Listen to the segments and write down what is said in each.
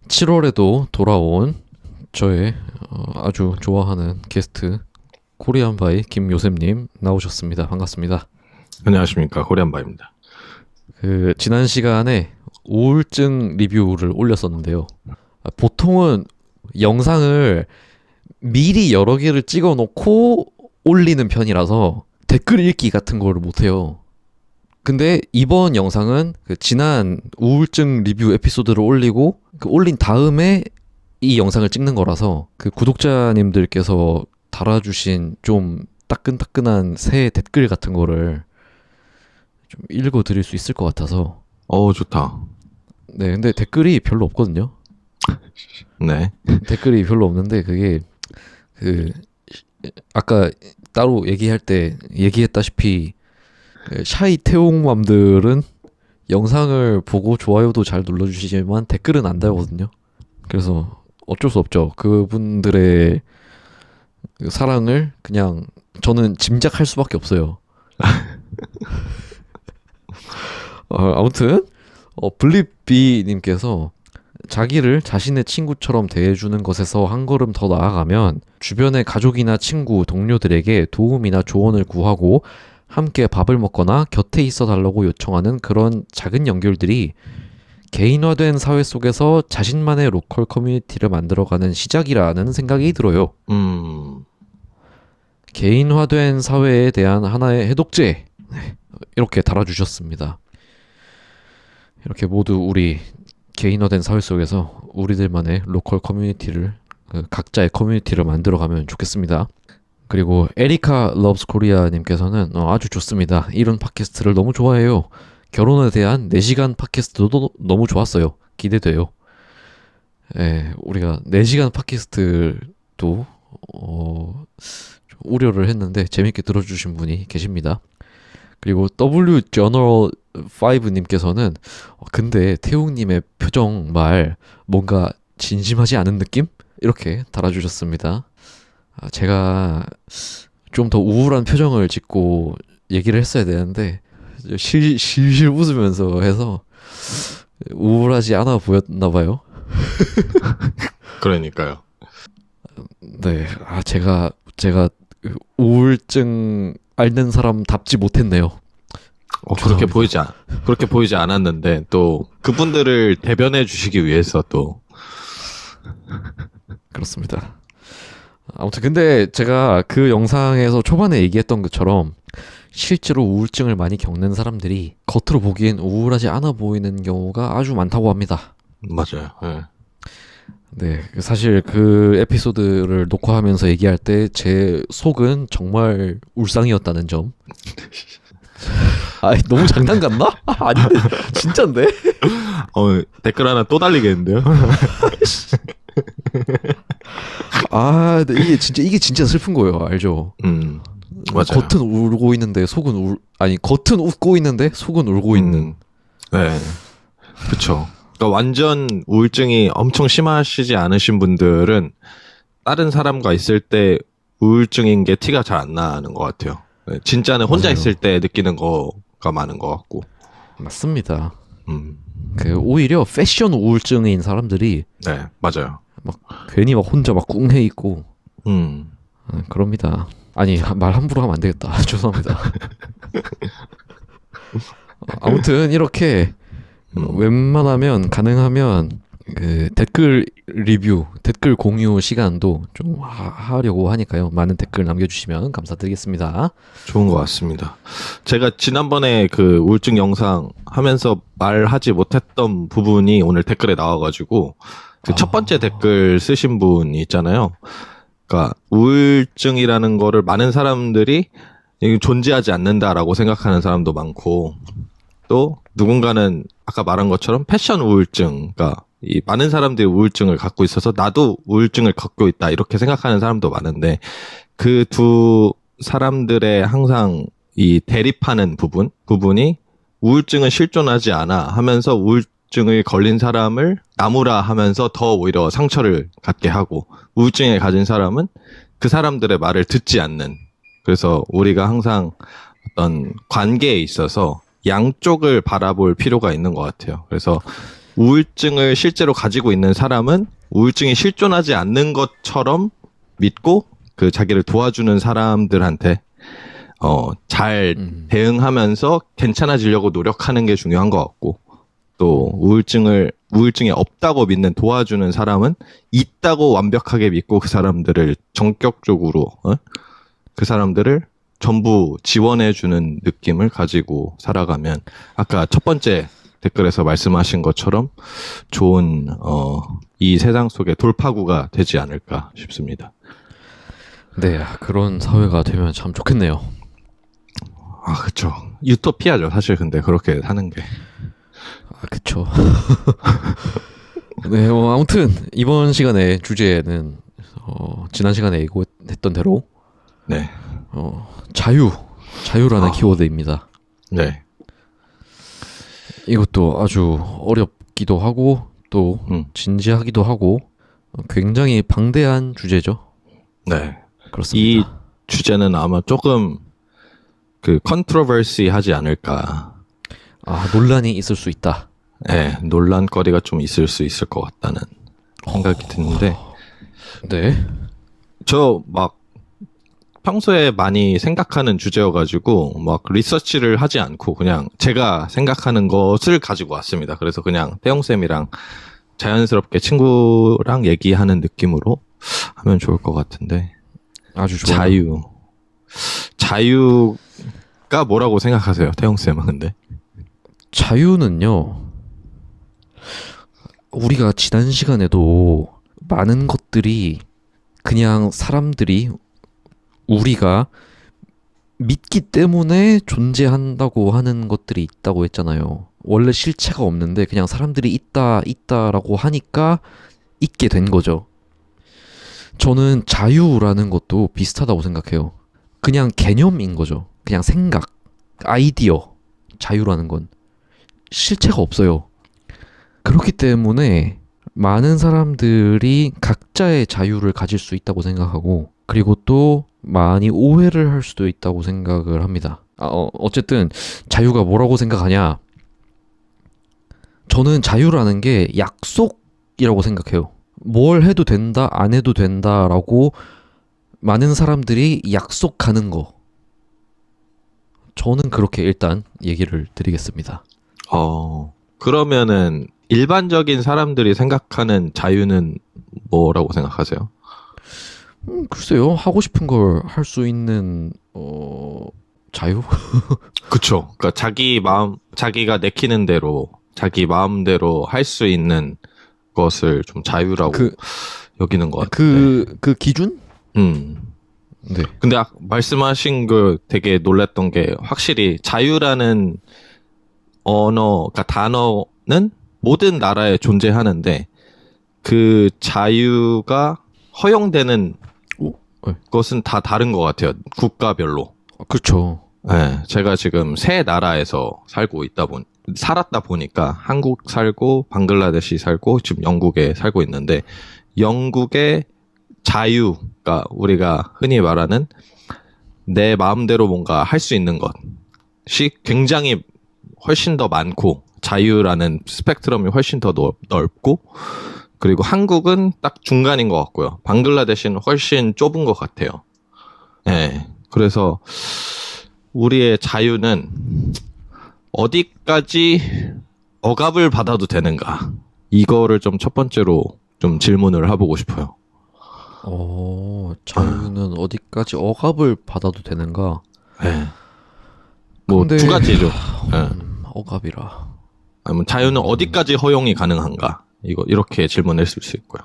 7월에도 돌아온 저의 아주 좋아하는 게스트 코리안바이 김요셉님 나오셨습니다. 반갑습니다. 안녕하십니까, 코리안바입니다. 지난 시간에 우울증 리뷰를 올렸었는데요. 보통은 영상을 미리 여러 개를 찍어 놓고 올리는 편이라서 댓글 읽기 같은 거를 못해요. 근데 이번 영상은 지난 우울증 리뷰 에피소드를 올리고 올린 다음에 이 영상을 찍는 거라서 구독자님들께서 달아주신 좀 따끈따끈한 새 댓글 같은 거를 좀 읽어드릴 수 있을 것 같아서. 좋다. 네, 근데 댓글이 별로 없거든요. 네. 댓글이 별로 없는데 그게 아까 따로 얘기할 때 얘기했다시피 샤이 태용맘들은 영상을 보고 좋아요도 잘 눌러주시지만 댓글은 안 달거든요. 그래서 어쩔 수 없죠. 그분들의 사랑을 그냥 저는 짐작할 수밖에 없어요. 아무튼 블립비님께서 자기를 자신의 친구처럼 대해주는 것에서 한 걸음 더 나아가면 주변의 가족이나 친구, 동료들에게 도움이나 조언을 구하고 함께 밥을 먹거나 곁에 있어 달라고 요청하는 그런 작은 연결들이 개인화된 사회 속에서 자신만의 로컬 커뮤니티를 만들어가는 시작이라는 생각이 들어요. 개인화된 사회에 대한 하나의 해독제. 네, 이렇게 달아주셨습니다. 이렇게 모두 우리 개인화된 사회 속에서 우리들만의 로컬 커뮤니티를 각자의 커뮤니티를 만들어가면 좋겠습니다. 그리고 에리카 러브스 코리아님께서는 아주 좋습니다. 이런 팟캐스트를 너무 좋아해요. 결혼에 대한 4시간 팟캐스트도 너무 좋았어요. 기대돼요. 예, 우리가 4시간 팟캐스트도 좀 우려를 했는데 재밌게 들어주신 분이 계십니다. 그리고 W Journal 5님께서는 근데 태웅님의 표정 말 뭔가 진심하지 않은 느낌? 이렇게 달아주셨습니다. 제가 좀 더 우울한 표정을 짓고 얘기를 했어야 되는데 실실 웃으면서 해서 우울하지 않아 보였나 봐요. 그러니까요. 네, 제가 우울증 앓는 사람답지 못했네요. 그렇게 보이지 않았는데 또 그분들을 대변해 주시기 위해서 또 그렇습니다. 아무튼 근데 제가 그 영상에서 초반에 얘기했던 것처럼 실제로 우울증을 많이 겪는 사람들이 겉으로 보기엔 우울하지 않아 보이는 경우가 아주 많다고 합니다. 맞아요. 네. 네, 사실 그 에피소드를 녹화하면서 얘기할 때 제 속은 정말 울상이었다는 점. 너무 장난 같나? 아닌데 진짠데? 댓글 하나 또 달리겠는데요? 근데 이게 진짜 슬픈 거예요, 알죠? 맞아요. 겉은 울고 있는데 속은 겉은 웃고 있는데 속은 울고 있는. 네, 그렇죠. 그러니까 완전 우울증이 엄청 심하시지 않으신 분들은 다른 사람과 있을 때 우울증인 게 티가 잘 안 나는 것 같아요. 진짜는 혼자 맞아요. 있을 때 느끼는 거가 많은 것 같고. 맞습니다. 오히려 패션 우울증인 사람들이 네, 맞아요. 막 괜히 막 혼자 막 꿍해 있고 그럽니다. 말 함부로 하면 안 되겠다. 죄송합니다. 아무튼 이렇게 웬만하면 가능하면 댓글 리뷰, 댓글 공유 시간도 좀 하려고 하니까요. 많은 댓글 남겨주시면 감사드리겠습니다. 좋은 것 같습니다. 제가 지난번에 그 우울증 영상 하면서 말하지 못했던 부분이 오늘 댓글에 나와가지고 첫 번째 댓글 쓰신 분이 있잖아요. 그러니까 우울증이라는 거를 많은 사람들이 존재하지 않는다라고 생각하는 사람도 많고 또 누군가는 아까 말한 것처럼 패션 우울증, 그러니까 이 많은 사람들이 우울증을 갖고 있어서 나도 우울증을 갖고 있다 이렇게 생각하는 사람도 많은데 그 두 사람들의 항상 이 대립하는 부분이 우울증은 실존하지 않아 하면서 우울증을 걸린 사람을 나무라 하면서 더 오히려 상처를 갖게 하고 우울증에 가진 사람은 그 사람들의 말을 듣지 않는, 그래서 우리가 항상 어떤 관계에 있어서 양쪽을 바라볼 필요가 있는 것 같아요. 그래서 우울증을 실제로 가지고 있는 사람은 우울증이 실존하지 않는 것처럼 믿고 그 자기를 도와주는 사람들한테 잘 대응하면서 괜찮아지려고 노력하는 게 중요한 것 같고, 또 우울증이 없다고 믿는 도와주는 사람은 있다고 완벽하게 믿고 그 사람들을 전격적으로 그 사람들을 전부 지원해주는 느낌을 가지고 살아가면 아까 첫 번째 댓글에서 말씀하신 것처럼 좋은 이 세상 속의 돌파구가 되지 않을까 싶습니다. 네, 그런 사회가 되면 참 좋겠네요. 아, 그쵸. 유토피아죠, 사실. 근데 그렇게 사는 게. 아, 그쵸. 네, 아무튼 이번 시간의 주제는 지난 시간에 예고했던 대로 네. 자유라는 키워드입니다. 네. 이것도 아주 어렵기도 하고 또 진지하기도 하고 굉장히 방대한 주제죠. 네. 그렇습니다. 이 주제는 아마 조금 컨트로버시 하지 않을까. 아, 논란이 있을 수 있다. 네, 논란거리가 좀 있을 수 있을 것 같다는 생각이 드는데. 네. 저 평소에 많이 생각하는 주제여가지고 리서치를 하지 않고 그냥 제가 생각하는 것을 가지고 왔습니다. 그래서 그냥 태용쌤이랑 자연스럽게 친구랑 얘기하는 느낌으로 하면 좋을 것 같은데. 아주 좋아요. 자유가 뭐라고 생각하세요, 태용쌤은? 근데 자유는요, 우리가 지난 시간에도 많은 것들이 그냥 사람들이 우리가 믿기 때문에 존재한다고 하는 것들이 있다고 했잖아요. 원래 실체가 없는데 그냥 사람들이 있다라고 하니까 있게 된 거죠. 저는 자유라는 것도 비슷하다고 생각해요. 그냥 개념인 거죠. 그냥 생각, 아이디어. 자유라는 건 실체가 없어요. 그렇기 때문에 많은 사람들이 각자의 자유를 가질 수 있다고 생각하고, 그리고 또 많이 오해를 할 수도 있다고 생각을 합니다. 어쨌든 자유가 뭐라고 생각하냐? 저는 자유라는 게 약속이라고 생각해요. 뭘 해도 된다, 안 해도 된다라고 많은 사람들이 약속하는 거. 저는 그렇게 일단 얘기를 드리겠습니다. 그러면은 일반적인 사람들이 생각하는 자유는 뭐라고 생각하세요? 글쎄요. 하고 싶은 걸 할 수 있는 자유? 그쵸. 그러니까 자기가 내키는 대로 자기 마음대로 할 수 있는 것을 좀 자유라고 여기는 것 같아요. 그 기준? 네. 근데 말씀하신 거 되게 놀랐던 게, 확실히 자유라는 그러니까 단어는 모든 나라에 존재하는데 그 자유가 허용되는 것은 다 다른 것 같아요. 국가별로. 그렇죠. 네, 제가 지금 세 나라에서 살았다 보니까 한국 살고 방글라데시 살고 지금 영국에 살고 있는데, 영국의 자유가 우리가 흔히 말하는 내 마음대로 뭔가 할 수 있는 것이 굉장히 훨씬 더 많고, 자유라는 스펙트럼이 훨씬 더 넓고, 그리고 한국은 딱 중간인 것 같고요. 방글라데시는 훨씬 좁은 것 같아요. 네, 그래서 우리의 자유는 어디까지 억압을 받아도 되는가, 이거를 좀 첫 번째로 좀 질문을 해보고 싶어요. 자유는 어디까지 억압을 받아도 되는가? 네. 두 가지죠. 네. 억압이라. 아니면 자유는 어디까지 허용이 가능한가? 이렇게 질문했을 수 있고요.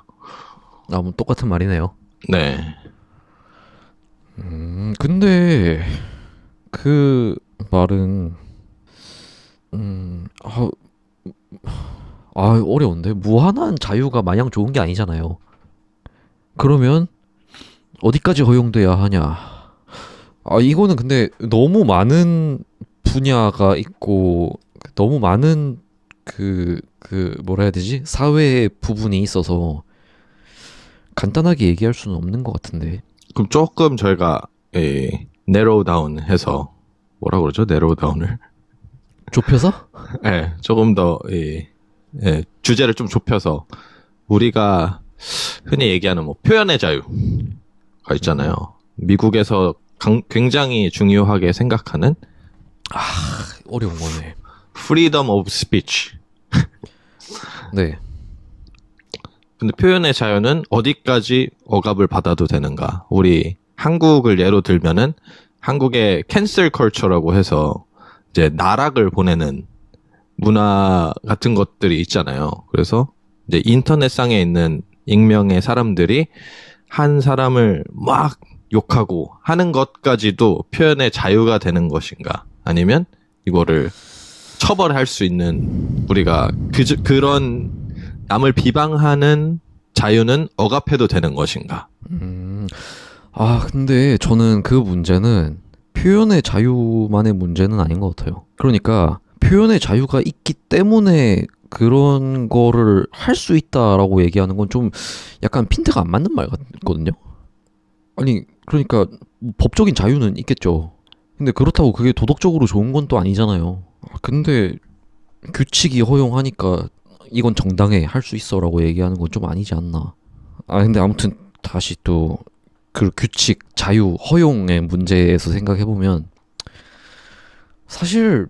뭐 똑같은 말이네요. 네. 근데 그 말은 어려운데, 무한한 자유가 마냥 좋은 게 아니잖아요. 그러면 어디까지 허용돼야 하냐? 이거는 근데 너무 많은 분야가 있고 너무 많은 뭐라 해야 되지? 사회의 부분이 있어서 간단하게 얘기할 수는 없는 것 같은데. 그럼 조금 저희가 narrow down 해서, 뭐라 그러죠? narrow down을 좁혀서? 네, 조금 더 주제를 좀 좁혀서 우리가 흔히 얘기하는 뭐 표현의 자유가 있잖아요. 미국에서 굉장히 중요하게 생각하는 어려운 거네. freedom of speech. 네. 근데 표현의 자유는 어디까지 억압을 받아도 되는가? 우리 한국을 예로 들면은 한국의 캔슬 컬처라고 해서 이제 나락을 보내는 문화 같은 것들이 있잖아요. 그래서 이제 인터넷상에 있는 익명의 사람들이 한 사람을 막 욕하고 하는 것까지도 표현의 자유가 되는 것인가? 아니면 이거를 처벌할 수 있는 우리가 그런 남을 비방하는 자유는 억압해도 되는 것인가? 근데 저는 그 문제는 표현의 자유만의 문제는 아닌 것 같아요. 그러니까 표현의 자유가 있기 때문에 그런 거를 할 수 있다라고 얘기하는 건 좀 약간 핀트가 안 맞는 말 같거든요. 아니, 그러니까 법적인 자유는 있겠죠. 근데 그렇다고 그게 도덕적으로 좋은 건 또 아니잖아요. 근데 규칙이 허용하니까 이건 정당해, 할 수 있어라고 얘기하는 건 좀 아니지 않나. 근데 아무튼 다시 또 그 규칙, 자유, 허용의 문제에서 생각해보면 사실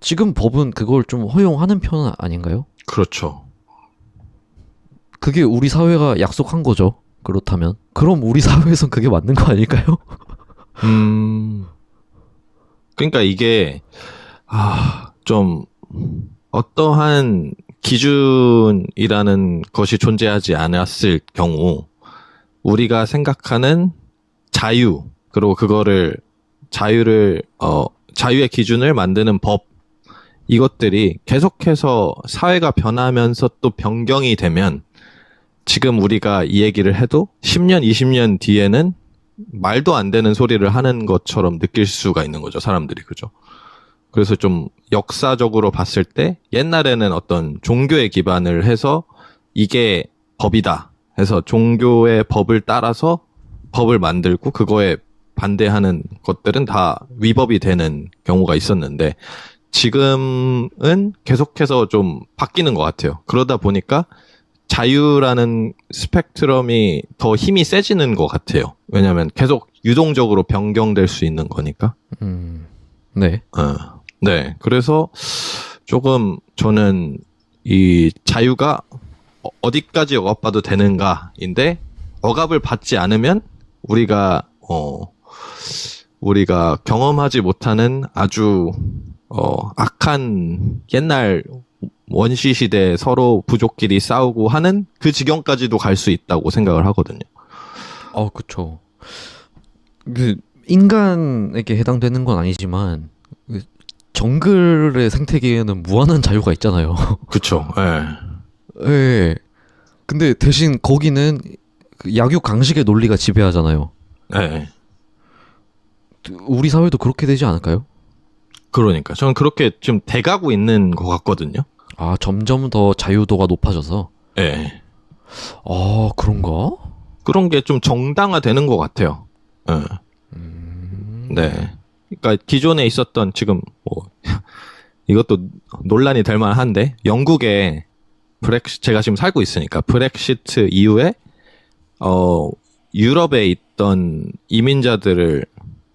지금 법은 그걸 좀 허용하는 편은 아닌가요? 그렇죠. 그게 우리 사회가 약속한 거죠. 그렇다면 그럼 우리 사회에선 그게 맞는 거 아닐까요? 그러니까 이게 좀 어떠한 기준이라는 것이 존재하지 않았을 경우 우리가 생각하는 자유 그리고 그거를 자유의 기준을 만드는 법 이것들이 계속해서 사회가 변하면서 또 변경이 되면 지금 우리가 이 얘기를 해도 10년, 20년 뒤에는 말도 안 되는 소리를 하는 것처럼 느낄 수가 있는 거죠, 사람들이. 그죠? 그래서 좀 역사적으로 봤을 때 옛날에는 어떤 종교에 기반을 해서 이게 법이다 해서 종교의 법을 따라서 법을 만들고 그거에 반대하는 것들은 다 위법이 되는 경우가 있었는데 지금은 계속해서 좀 바뀌는 것 같아요. 그러다 보니까 자유라는 스펙트럼이 더 힘이 세지는 것 같아요. 왜냐하면 계속 유동적으로 변경될 수 있는 거니까. 네. 네. 그래서 조금 저는 이 자유가 어디까지 억압받아도 되는가인데 억압을 받지 않으면 우리가 경험하지 못하는 아주 악한 옛날 원시 시대 서로 부족끼리 싸우고 하는 그 지경까지도 갈 수 있다고 생각을 하거든요. 그쵸. 그 인간에게 해당되는 건 아니지만 그 정글의 생태계에는 무한한 자유가 있잖아요. 그쵸. 예. 예. 근데 대신 거기는 그 약육 강식의 논리가 지배하잖아요. 예. 우리 사회도 그렇게 되지 않을까요? 그러니까 저는 그렇게 지금 돼가고 있는 것 같거든요. 점점 더 자유도가 높아져서. 예. 그런가? 그런 게 좀 정당화되는 것 같아요. 예. 네. 그러니까 기존에 있었던 지금 이것도 논란이 될 만한데 영국에 제가 지금 살고 있으니까 브렉시트 이후에 유럽에 있던 이민자들을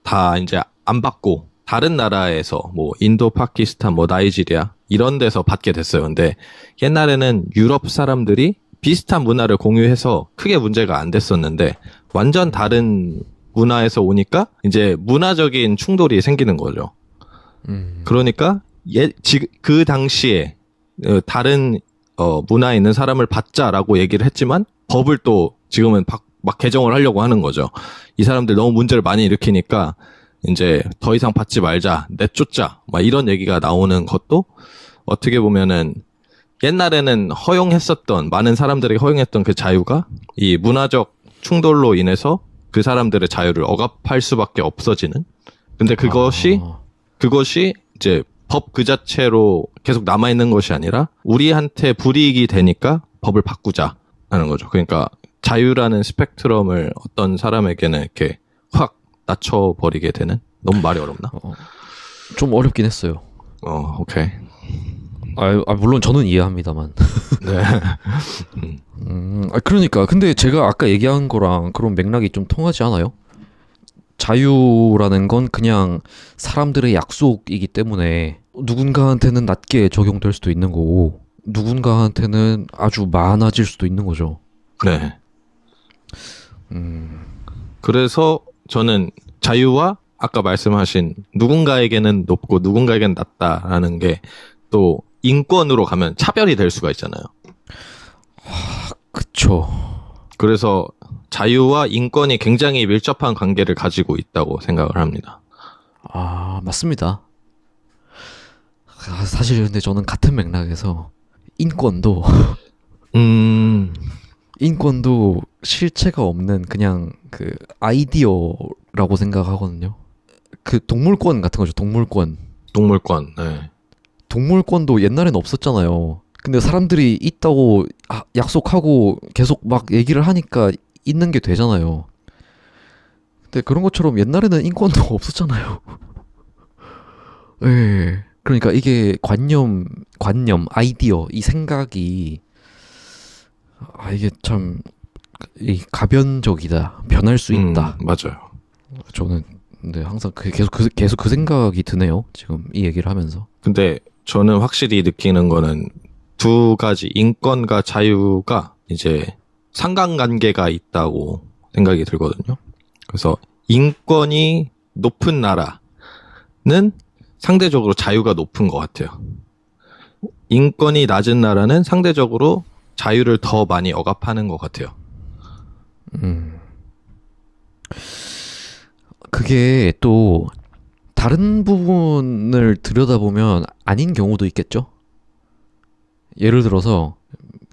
다 이제 안 받고 다른 나라에서 인도, 파키스탄, 나이지리아 이런 데서 받게 됐어요. 근데 옛날에는 유럽 사람들이 비슷한 문화를 공유해서 크게 문제가 안 됐었는데 완전 다른 문화에서 오니까 이제 문화적인 충돌이 생기는 거죠. 그러니까 그 당시에 다른 문화에 있는 사람을 받자라고 얘기를 했지만 법을 또 지금은 막 개정을 하려고 하는 거죠. 이 사람들 너무 문제를 많이 일으키니까 이제 더 이상 받지 말자, 내쫓자, 막 이런 얘기가 나오는 것도 어떻게 보면은 옛날에는 많은 사람들이 허용했던 그 자유가 이 문화적 충돌로 인해서 그 사람들의 자유를 억압할 수밖에 없어지는. 근데 그것이 이제 법 그 자체로 계속 남아있는 것이 아니라 우리한테 불이익이 되니까 법을 바꾸자 하는 거죠. 그러니까 자유라는 스펙트럼을 어떤 사람에게는 이렇게 확 낮춰버리게 되는? 너무 말이 어렵나? 좀 어렵긴 했어요. 오케이. 물론 저는 이해합니다만. 네. 그러니까 근데 제가 아까 얘기한 거랑 그런 맥락이 좀 통하지 않아요? 자유라는 건 그냥 사람들의 약속이기 때문에 누군가한테는 낮게 적용될 수도 있는 거고 누군가한테는 아주 많아질 수도 있는 거죠. 네. 음, 그래서 저는 자유와 아까 말씀하신 누군가에게는 높고 누군가에게는 낮다라는 게 또 인권으로 가면 차별이 될 수가 있잖아요. 그쵸. 그래서 자유와 인권이 굉장히 밀접한 관계를 가지고 있다고 생각을 합니다. 맞습니다. 사실 근데 저는 같은 맥락에서 인권도 인권도 실체가 없는 그냥 그 아이디어라고 생각하거든요. 그 동물권 같은 거죠. 동물권. 동물권. 네. 동물권도 옛날에는 없었잖아요. 근데 사람들이 있다고 약속하고 계속 막 얘기를 하니까 있는 게 되잖아요. 근데 그런 것처럼 옛날에는 인권도 없었잖아요. 예. 그러니까 이게 관념, 아이디어, 이 생각이 이게 참 가변적이다. 변할 수 있다. 맞아요. 저는 근데 항상 계속 그 생각이 드네요. 지금 이 얘기를 하면서. 근데 저는 확실히 느끼는 거는 두 가지 인권과 자유가 이제 상관관계가 있다고 생각이 들거든요. 그래서 인권이 높은 나라는 상대적으로 자유가 높은 것 같아요. 인권이 낮은 나라는 상대적으로 자유를 더 많이 억압하는 것 같아요. 그게 또 다른 부분을 들여다보면 아닌 경우도 있겠죠? 예를 들어서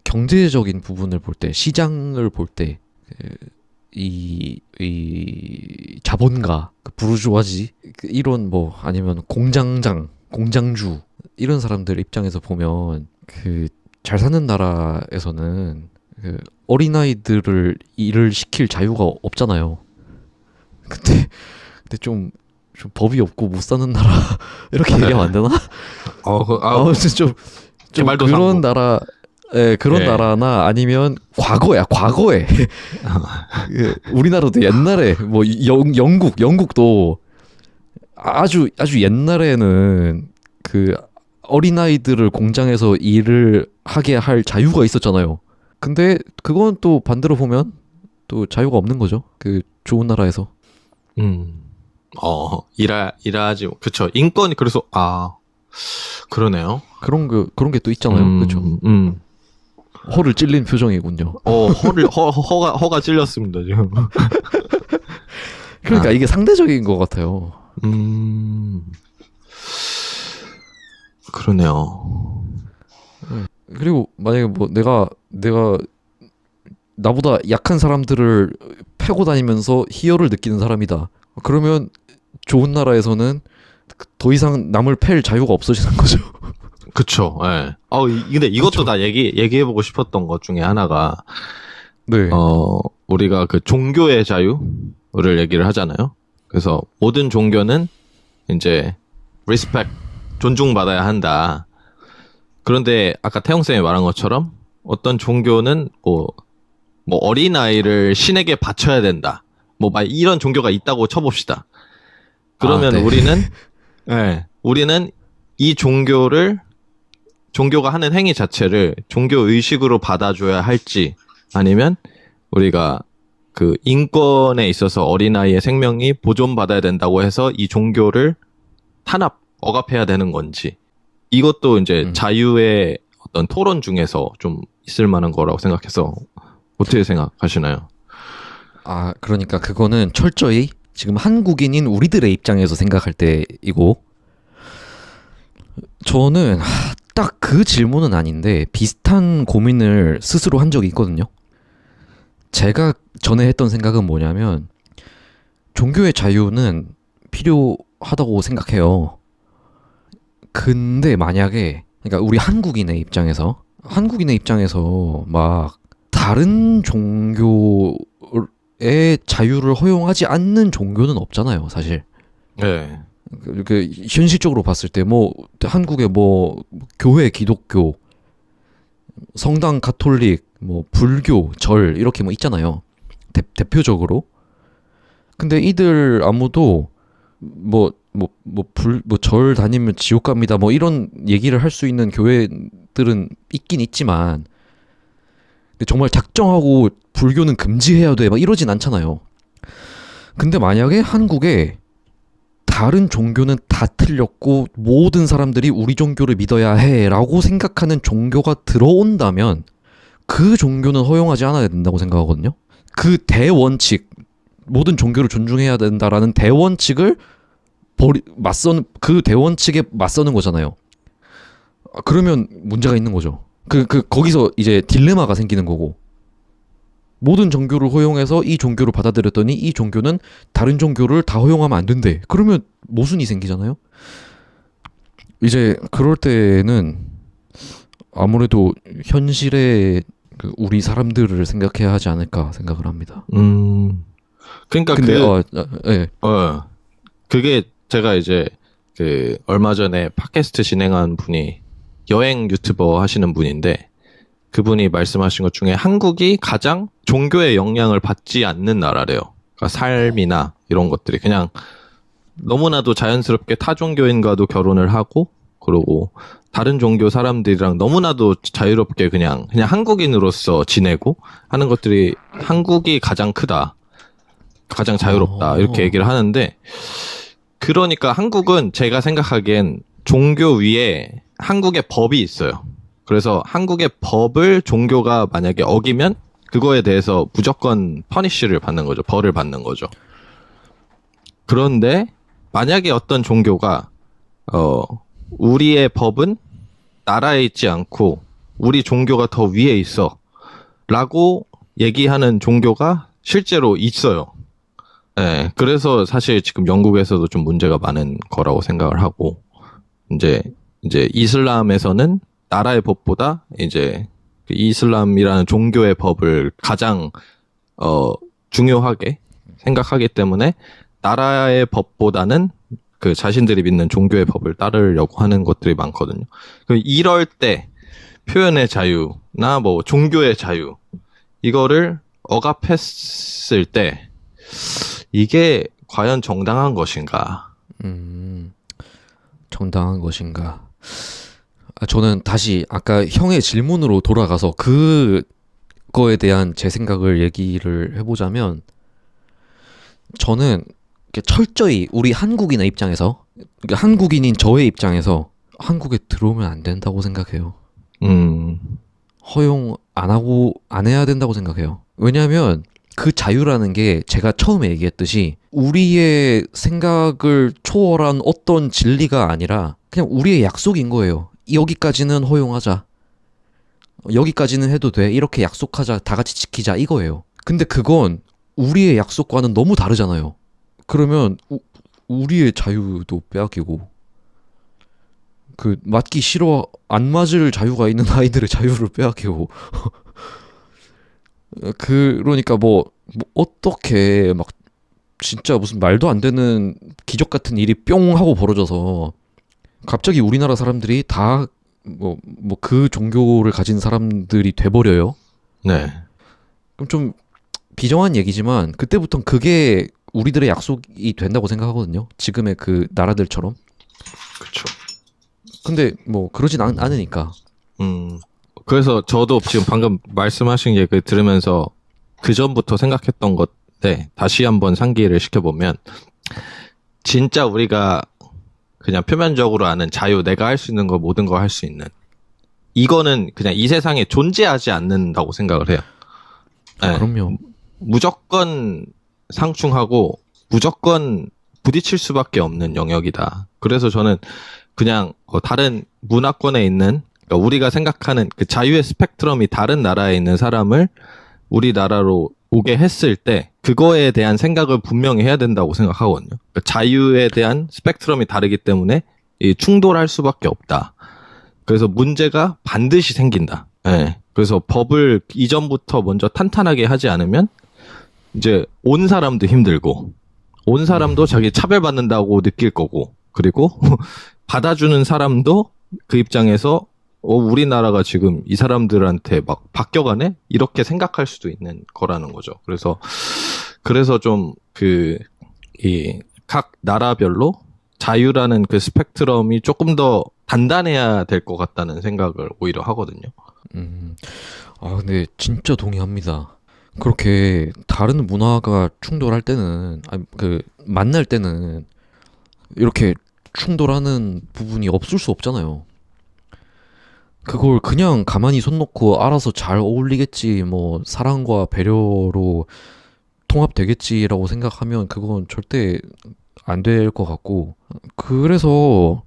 경제적인 부분을 볼 때, 시장을 볼 때, 이 자본가, 그 부르주아지, 이런 뭐 아니면 공장주 이런 사람들 입장에서 보면 그 잘 사는 나라에서는 그 어린아이들을 일을 시킬 자유가 없잖아요. 근데 좀 법이 없고 못 사는 나라 이렇게 얘기하면 안 되나? 좀 말도 그런 상고. 나라, 그런 예. 나라나 아니면 과거에 그 우리나라도 옛날에 뭐 영국도 아주 옛날에는 그 어린아이들을 공장에서 일을 하게 할 자유가 있었잖아요. 근데 그건 또 반대로 보면 또 자유가 없는 거죠. 그 좋은 나라에서. 일하지. 그쵸. 인권이 그래서, 그러네요. 그런 게 또 있잖아요. 그렇죠. 허를 찔린 표정이군요. 허가 찔렸습니다, 지금. 그러니까 이게 상대적인 것 같아요. 그러네요. 그리고 만약에 뭐 내가 나보다 약한 사람들을 패고 다니면서 희열을 느끼는 사람이다. 그러면 좋은 나라에서는 더 이상 남을 팰 자유가 없어지는 거죠. 그쵸, 예. 근데 이것도 다 얘기해보고 싶었던 것 중에 하나가, 네. 우리가 그 종교의 자유를 얘기를 하잖아요. 그래서 모든 종교는 이제, respect, 존중받아야 한다. 그런데 아까 태용쌤이 말한 것처럼 어떤 종교는 뭐 어린아이를 신에게 바쳐야 된다. 이런 종교가 있다고 쳐봅시다. 그러면 네. 우리는 이 종교가 하는 행위 자체를 종교 의식으로 받아줘야 할지, 아니면 우리가 그 인권에 있어서 어린아이의 생명이 보존받아야 된다고 해서 이 종교를 억압해야 되는 건지, 이것도 이제 자유의 어떤 토론 중에서 좀 있을 만한 거라고 생각해서 어떻게 생각하시나요? 그러니까 그거는 철저히 지금 한국인인 우리들의 입장에서 생각할 때이고, 저는 딱 그 질문은 아닌데 비슷한 고민을 스스로 한 적이 있거든요. 제가 전에 했던 생각은 뭐냐면 종교의 자유는 필요하다고 생각해요. 근데 만약에 그러니까 우리 한국인의 입장에서 막 다른 종교의 자유를 허용하지 않는 종교는 없잖아요, 사실. 네. 현실적으로 봤을 때 뭐 한국에 뭐 교회 기독교, 성당 가톨릭, 뭐 불교, 절 이렇게 뭐 있잖아요. 대표적으로. 근데 이들 아무도 절 다니면 지옥 갑니다. 뭐 이런 얘기를 할 수 있는 교회들은 있긴 있지만, 근데 정말 작정하고 불교는 금지해야 돼. 막 이러진 않잖아요. 근데 만약에 한국에 다른 종교는 다 틀렸고 모든 사람들이 우리 종교를 믿어야 해라고 생각하는 종교가 들어온다면 그 종교는 허용하지 않아야 된다고 생각하거든요. 그 대원칙, 모든 종교를 존중해야 된다라는 대원칙을 그 대원칙에 맞서는 거잖아요. 그러면 문제가 있는 거죠. 거기서 이제 딜레마가 생기는 거고, 모든 종교를 허용해서 이 종교를 받아들였더니 이 종교는 다른 종교를 다 허용하면 안 된대. 그러면 모순이 생기잖아요. 이제 그럴 때는 아무래도 현실의 우리 사람들을 생각해야 하지 않을까 생각을 합니다. 그러니까 그게 제가 이제 얼마 전에 팟캐스트 진행한 분이 여행 유튜버 하시는 분인데, 그분이 말씀하신 것 중에 한국이 가장 종교의 영향을 받지 않는 나라래요. 그러니까 삶이나 이런 것들이 그냥 너무나도 자연스럽게 타 종교인과도 결혼을 하고, 그리고 다른 종교 사람들이랑 너무나도 자유롭게 그냥 한국인으로서 지내고 하는 것들이 한국이 가장 크다, 가장 자유롭다, 이렇게 얘기를 하는데, 그러니까 한국은 제가 생각하기엔 종교 위에 한국의 법이 있어요. 그래서 한국의 법을 종교가 만약에 어기면 그거에 대해서 무조건 퍼니쉬를 받는 거죠. 벌을 받는 거죠. 그런데 만약에 어떤 종교가 우리의 법은 나라에 있지 않고 우리 종교가 더 위에 있어 라고 얘기하는 종교가 실제로 있어요. 네, 그래서 사실 지금 영국에서도 좀 문제가 많은 거라고 생각을 하고, 이제 이슬람에서는 나라의 법보다 이제 그 이슬람이라는 종교의 법을 가장 중요하게 생각하기 때문에 나라의 법보다는 그 자신들이 믿는 종교의 법을 따르려고 하는 것들이 많거든요. 이럴 때 표현의 자유나 뭐 종교의 자유, 이거를 억압했을 때 이게 과연 정당한 것인가? 정당한 것인가? 저는 다시 아까 형의 질문으로 돌아가서 그거에 대한 제 생각을 얘기를 해보자면, 저는 철저히 우리 한국인의 입장에서, 그러니까 한국인인 저의 입장에서 한국에 들어오면 안 된다고 생각해요. 허용 안 해야 된다고 생각해요. 왜냐하면 그 자유라는 게 제가 처음에 얘기했듯이 우리의 생각을 초월한 어떤 진리가 아니라 그냥 우리의 약속인 거예요. 여기까지는 허용하자, 여기까지는 해도 돼, 이렇게 약속하자, 다 같이 지키자, 이거예요. 근데 그건 우리의 약속과는 너무 다르잖아요. 그러면 우리의 자유도 빼앗기고, 맞기 싫어, 안 맞을 자유가 있는 아이들의 자유를 빼앗기고 그러니까 어떻게 막 진짜 무슨 말도 안 되는 기적 같은 일이 뿅 하고 벌어져서 갑자기 우리나라 사람들이 다 그 종교를 가진 사람들이 돼버려요. 네. 그럼 좀 비정한 얘기지만 그때부터는 그게 우리들의 약속이 된다고 생각하거든요. 지금의 그 나라들처럼. 그렇죠. 근데 그러진 않으니까. 그래서 저도 지금 방금 말씀하신 게 들으면서 그 전부터 생각했던 건데 다시 한번 상기를 시켜보면, 진짜 우리가 그냥 표면적으로 아는 자유, 내가 할 수 있는 거 모든 거 할 수 있는, 이거는 그냥 이 세상에 존재하지 않는다고 생각을 해요. 네. 그럼요. 무조건 상충하고 무조건 부딪힐 수밖에 없는 영역이다. 그래서 저는 그냥 다른 문화권에 있는, 그러니까 우리가 생각하는 그 자유의 스펙트럼이 다른 나라에 있는 사람을 우리나라로 오게 했을 때 그거에 대한 생각을 분명히 해야 된다고 생각하거든요. 그러니까 자유에 대한 스펙트럼이 다르기 때문에 충돌할 수밖에 없다. 그래서 문제가 반드시 생긴다. 네. 그래서 법을 이전부터 먼저 탄탄하게 하지 않으면 이제 온 사람도 힘들고, 온 사람도 자기 차별받는다고 느낄 거고, 그리고 받아주는 사람도 그 입장에서 우리나라가 지금 이 사람들한테 막 바뀌어가네? 이렇게 생각할 수도 있는 거라는 거죠. 그래서 좀 각 나라별로 자유라는 그 스펙트럼이 조금 더 단단해야 될 것 같다는 생각을 오히려 하거든요. 근데 진짜 동의합니다. 그렇게 다른 문화가 충돌할 때는, 만날 때는 이렇게 충돌하는 부분이 없을 수 없잖아요. 그걸 그냥 가만히 손 놓고 알아서 잘 어울리겠지, 뭐, 사랑과 배려로 통합되겠지라고 생각하면 그건 절대 안 될 것 같고, 그래서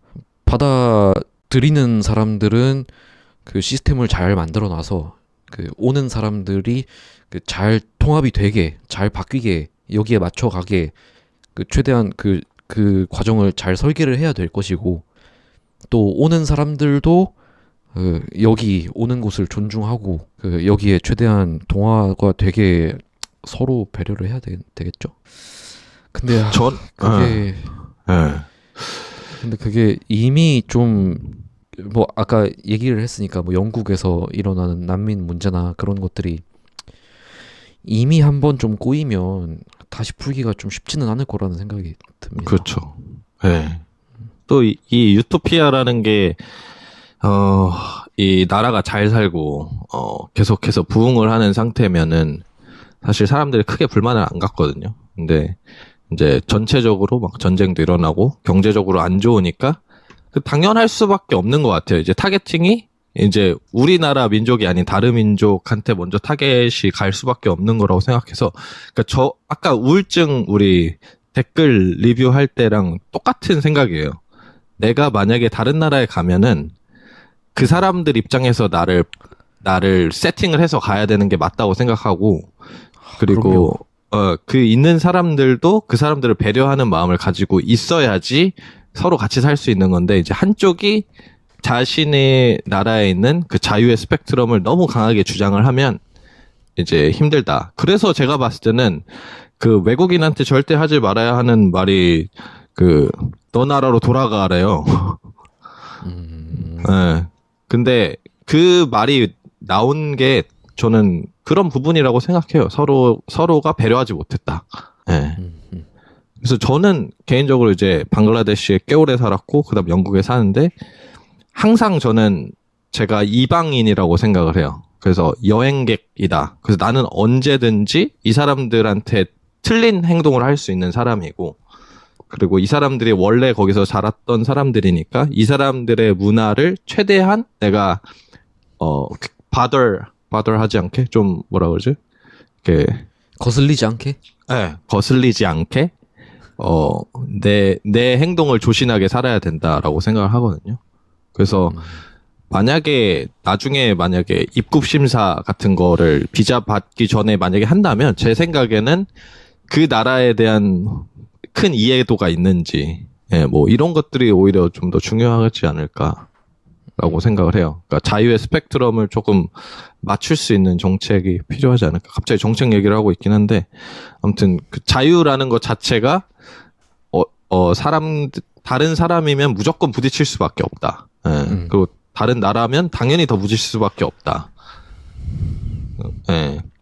받아들이는 사람들은 그 시스템을 잘 만들어 놔서 그 오는 사람들이 그 잘 통합이 되게, 잘 바뀌게, 여기에 맞춰가게 그 최대한 그 과정을 잘 설계를 해야 될 것이고, 또 오는 사람들도 여기 오는 곳을 존중하고 여기에 최대한 동화가 되게 서로 배려를 해야 되겠죠. 근데 그게 근데 그게 이미 좀 뭐 아까 얘기를 했으니까 뭐 영국에서 일어나는 난민 문제나 그런 것들이 이미 한번 좀 꼬이면 다시 풀기가 좀 쉽지는 않을 거라는 생각이 듭니다. 그렇죠. 네. 또 이 유토피아라는 게 이 나라가 잘 살고 계속해서 부흥을 하는 상태면은 사실 사람들이 크게 불만을 안 갖거든요. 근데 이제 전체적으로 막 전쟁도 일어나고 경제적으로 안 좋으니까 당연할 수밖에 없는 것 같아요. 이제 타겟팅이 이제 우리나라 민족이 아닌 다른 민족한테 먼저 타겟이 갈 수밖에 없는 거라고 생각해서, 그러니까 아까 우울증 우리 댓글 리뷰할 때랑 똑같은 생각이에요. 내가 만약에 다른 나라에 가면은 그 사람들 입장에서 나를 세팅을 해서 가야 되는 게 맞다고 생각하고, 그리고 그 있는 사람들도 그 사람들을 배려하는 마음을 가지고 있어야지 서로 같이 살 수 있는 건데, 이제 한쪽이 자신의 나라에 있는 그 자유의 스펙트럼을 너무 강하게 주장을 하면 이제 힘들다. 그래서 제가 봤을 때는 그 외국인한테 절대 하지 말아야 하는 말이 너 나라로 돌아가래요. 네. 근데 그 말이 나온 게 저는 그런 부분이라고 생각해요. 서로가 배려하지 못했다. 네. 그래서 저는 개인적으로 이제 방글라데시에 꽤 오래 살았고, 그 다음 영국에 사는데, 항상 저는 제가 이방인이라고 생각을 해요. 그래서 여행객이다. 그래서 나는 언제든지 이 사람들한테 틀린 행동을 할 수 있는 사람이고, 그리고 이 사람들이 원래 거기서 자랐던 사람들이니까 이 사람들의 문화를 최대한 내가 바들하지 않게, 좀 뭐라 그러지? 이렇게 거슬리지 않게? 네, 거슬리지 않게 내 행동을 조신하게 살아야 된다라고 생각을 하거든요. 그래서 나중에 만약에 입국 심사 같은 거를 비자 받기 전에 만약에 한다면 제 생각에는 그 나라에 대한 큰 이해도가 있는지, 뭐 이런 것들이 오히려 좀 더 중요하지 않을까라고 생각을 해요. 그러니까 자유의 스펙트럼을 조금 맞출 수 있는 정책이 필요하지 않을까. 갑자기 정책 얘기를 하고 있긴 한데, 아무튼 그 자유라는 것 자체가 다른 사람이면 무조건 부딪힐 수밖에 없다. 그리고 다른 나라면 당연히 더 부딪힐 수밖에 없다.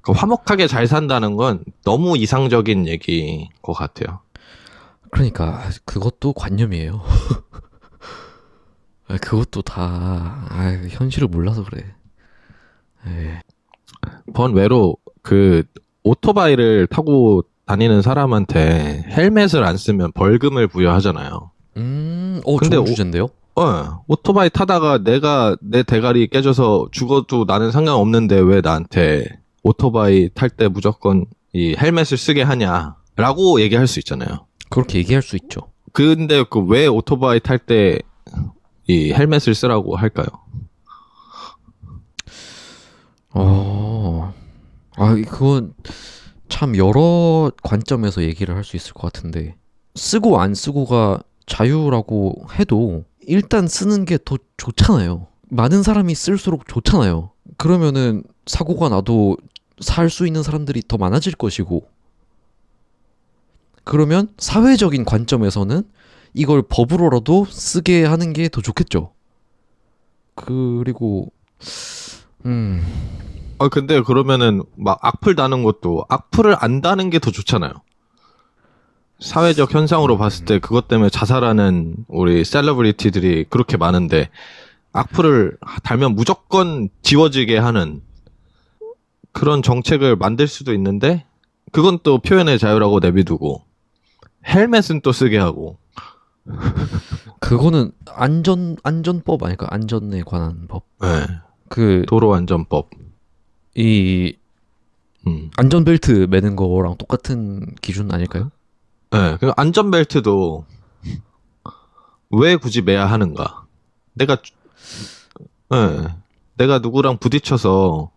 화목하게 잘 산다는 건 너무 이상적인 얘기인 것 같아요. 그러니까 그것도 관념이에요. 그것도 다 현실을 몰라서 그래. 번외로 오토바이를 타고 다니는 사람한테 헬멧을 안 쓰면 벌금을 부여하잖아요. 근데 좋은 주제인데요? 오토바이 타다가 내 대가리 깨져서 죽어도 나는 상관없는데 왜 나한테 오토바이 탈 때 무조건 이 헬멧을 쓰게 하냐라고 얘기할 수 있잖아요. 그렇게 얘기할 수 있죠. 근데 왜 오토바이 탈 때 이 헬멧을 쓰라고 할까요? 그건 참 여러 관점에서 얘기를 할 수 있을 것 같은데, 쓰고 안 쓰고가 자유라고 해도 일단 쓰는 게 더 좋잖아요. 많은 사람이 쓸수록 좋잖아요. 그러면은 사고가 나도 살 수 있는 사람들이 더 많아질 것이고, 그러면 사회적인 관점에서는 이걸 법으로라도 쓰게 하는 게 더 좋겠죠. 그리고 근데 그러면은 막 악플 다는 것도 악플을 안 다는 게 더 좋잖아요. 사회적 현상으로 봤을 때 그것 때문에 자살하는 우리 셀러브리티들이 그렇게 많은데 악플을 달면 무조건 지워지게 하는 그런 정책을 만들 수도 있는데 그건 또 표현의 자유라고 내비두고 헬멧은 또 쓰게 하고 그거는 안전법 아닐까? 안전에 관한 법. 네. 그 도로안전법. 이 안전벨트 매는 거랑 똑같은 기준 아닐까요? 네. 그 안전벨트도 왜 굳이 매야 하는가? 내가 누구랑 부딪혀서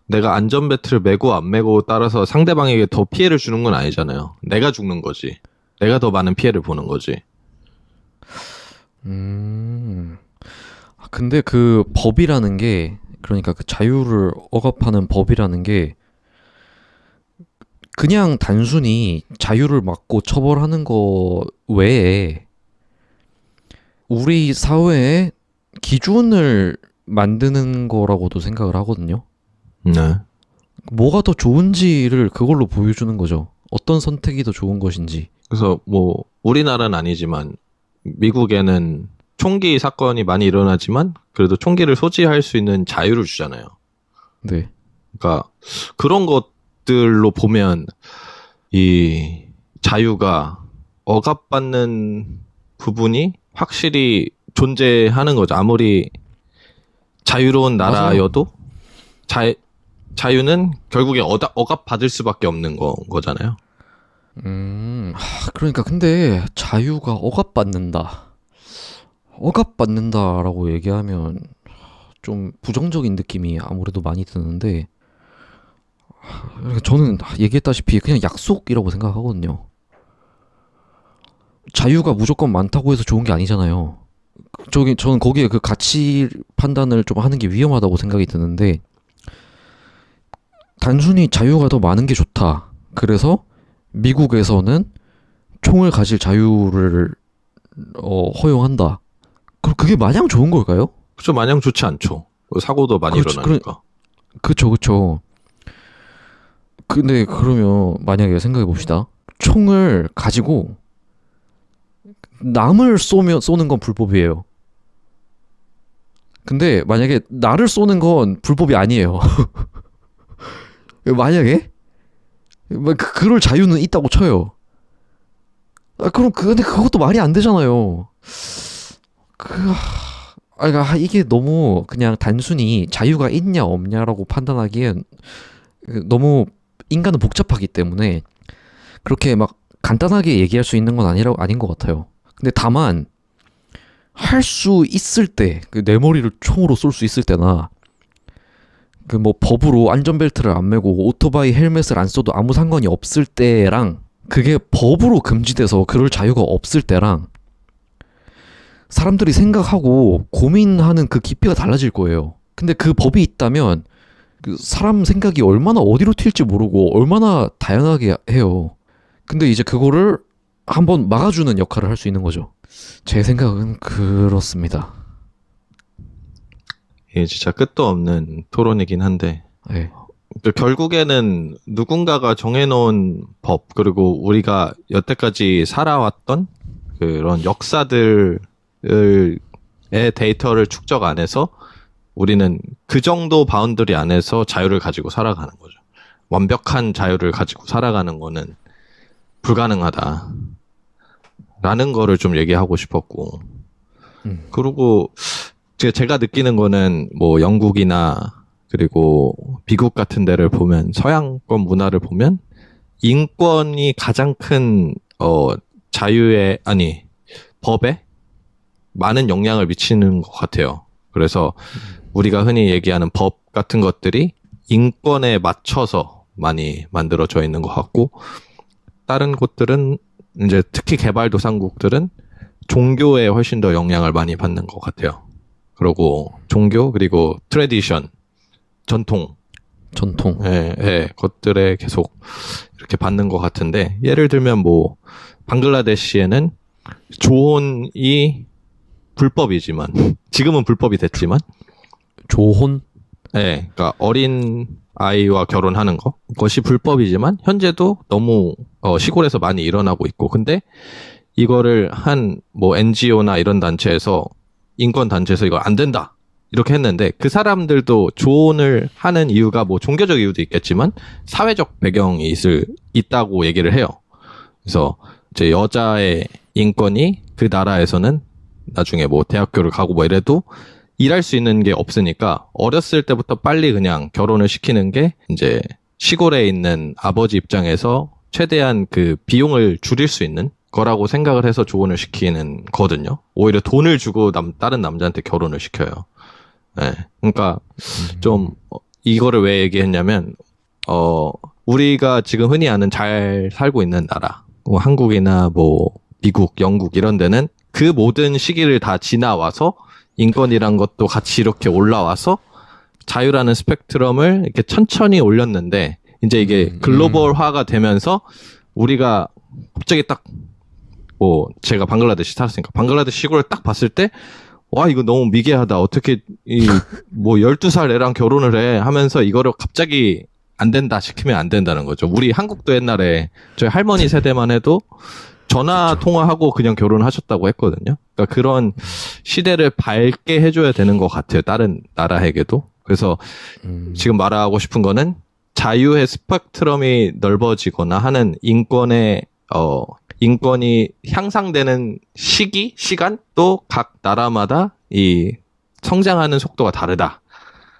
내가 안전벨트를 매고 안 매고 따라서 상대방에게 더 피해를 주는 건 아니잖아요. 내가 죽는 거지. 내가 더 많은 피해를 보는 거지. 근데 그 법이라는 게, 그러니까 그 자유를 억압하는 법이라는 게 그냥 단순히 자유를 막고 처벌하는 거 외에 우리 사회의 기준을 만드는 거라고도 생각을 하거든요. 네. 뭐가 더 좋은지를 그걸로 보여주는 거죠. 어떤 선택이 더 좋은 것인지. 그래서 뭐 우리나라는 아니지만 미국에는 총기 사건이 많이 일어나지만 그래도 총기를 소지할 수 있는 자유를 주잖아요. 네. 그러니까 그런 것들로 보면 이 자유가 억압받는 부분이 확실히 존재하는 거죠. 아무리 자유로운 나라여도 자유는 결국에 억압받을 수밖에 없는 거잖아요. 그러니까 근데 자유가 억압받는다라고 얘기하면 좀 부정적인 느낌이 아무래도 많이 드는데, 저는 얘기했다시피 그냥 약속이라고 생각하거든요. 자유가 무조건 많다고 해서 좋은 게 아니잖아요. 저는 거기에 그 가치 판단을 좀 하는 게 위험하다고 생각이 드는데, 단순히 자유가 더 많은 게 좋다. 그래서 미국에서는 총을 가질 자유를 허용한다. 그럼 그게 마냥 좋은 걸까요? 그렇죠. 마냥 좋지 않죠. 사고도 많이 일어나니까. 그쵸. 근데 그러면 만약에 생각해 봅시다. 총을 가지고 남을 쏘는 건 불법이에요. 근데 만약에 나를 쏘는 건 불법이 아니에요. 만약에 그럴 자유는 있다고 쳐요. 근데 그것도 말이 안 되잖아요. 그러니까 이게 너무 그냥 단순히 자유가 있냐 없냐라고 판단하기엔 너무 인간은 복잡하기 때문에 그렇게 막 간단하게 얘기할 수 있는 건 아닌 것 같아요. 근데 다만 할 수 있을 때, 내 머리를 총으로 쏠 수 있을 때나 그 뭐 법으로 안전벨트를 안 매고 오토바이 헬멧을 안 써도 아무 상관이 없을 때랑, 그게 법으로 금지돼서 그럴 자유가 없을 때랑 사람들이 생각하고 고민하는 그 깊이가 달라질 거예요. 근데 그 법이 있다면 그 사람 생각이 얼마나 어디로 튈지 모르고 얼마나 다양하게 해요. 근데 이제 그거를 한번 막아주는 역할을 할 수 있는 거죠. 제 생각은 그렇습니다. 이게 진짜 끝도 없는 토론이긴 한데 네. 결국에는 누군가가 정해놓은 법, 그리고 우리가 여태까지 살아왔던 그런 역사들의 데이터를 축적 안 해서 우리는 그 정도 바운더리 안에서 자유를 가지고 살아가는 거죠. 완벽한 자유를 가지고 살아가는 거는 불가능하다 라는 거를 좀 얘기하고 싶었고, 그리고 제가 느끼는 거는 뭐 영국이나 그리고 미국 같은 데를 보면, 서양권 문화를 보면 인권이 가장 큰 법에 많은 영향을 미치는 것 같아요. 그래서 우리가 흔히 얘기하는 법 같은 것들이 인권에 맞춰서 많이 만들어져 있는 것 같고, 다른 곳들은 이제 특히 개발도상국들은 종교에 훨씬 더 영향을 많이 받는 것 같아요. 그리고 종교, 그리고 트래디션, 전통. 것들에 계속 이렇게 받는 것 같은데, 예를 들면 뭐 방글라데시에는 조혼이 불법이지만 지금은 불법이 됐지만 조혼? 네, 그러니까 어린 아이와 결혼하는 것이 불법이지만 현재도 너무 시골에서 많이 일어나고 있고 근데 이거를 한 뭐 NGO나 이런 단체에서 인권 단체에서 이거 안 된다 이렇게 했는데 그 사람들도 조언을 하는 이유가 뭐 종교적 이유도 있겠지만 사회적 배경이 있다고 얘기를 해요. 그래서 이제 여자의 인권이 그 나라에서는 나중에 뭐 대학교를 가고 뭐 이래도 일할 수 있는 게 없으니까 어렸을 때부터 빨리 그냥 결혼을 시키는 게 이제 시골에 있는 아버지 입장에서 최대한 그 비용을 줄일 수 있는 거라고 생각을 해서 조언을 시키는 거거든요. 오히려 돈을 주고 다른 남자한테 결혼을 시켜요. 네. 그러니까 좀 이거를 왜 얘기했냐면 우리가 지금 흔히 아는 잘 살고 있는 나라, 뭐 한국이나 뭐 미국, 영국 이런 데는 그 모든 시기를 다 지나와서 인권이란 것도 같이 이렇게 올라와서 자유라는 스펙트럼을 이렇게 천천히 올렸는데 이제 이게 글로벌화가 되면서 우리가 갑자기 딱 뭐 제가 방글라데시 살았으니까 방글라데시 시골을 딱 봤을 때 와 이거 너무 미개하다 어떻게 이 뭐 12살 애랑 결혼을 해 하면서 이거를 갑자기 안 된다 시키면 안 된다는 거죠. 우리 한국도 옛날에 저희 할머니 세대만 해도 전화 통화하고 그냥 결혼하셨다고 했거든요. 그러니까 그런 시대를 밝게 해줘야 되는 것 같아요. 다른 나라에게도. 그래서 지금 말하고 싶은 거는 자유의 스펙트럼이 넓어지거나 하는 인권이 향상되는 시간 또 각 나라마다 이 성장하는 속도가 다르다.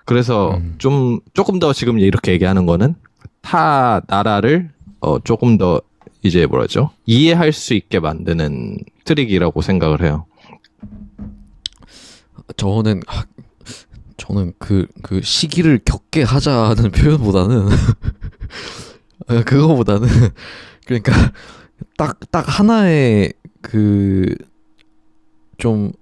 그래서 조금 더 지금 이렇게 얘기하는 거는 타 나라를 조금 더 이제 뭐라죠? 이해할 수 있게 만드는 트릭이라고 생각을 해요. 저는 그 시기를 겪게 하자는 표현보다는 그거보다는 그러니까 딱 하나의 그 좀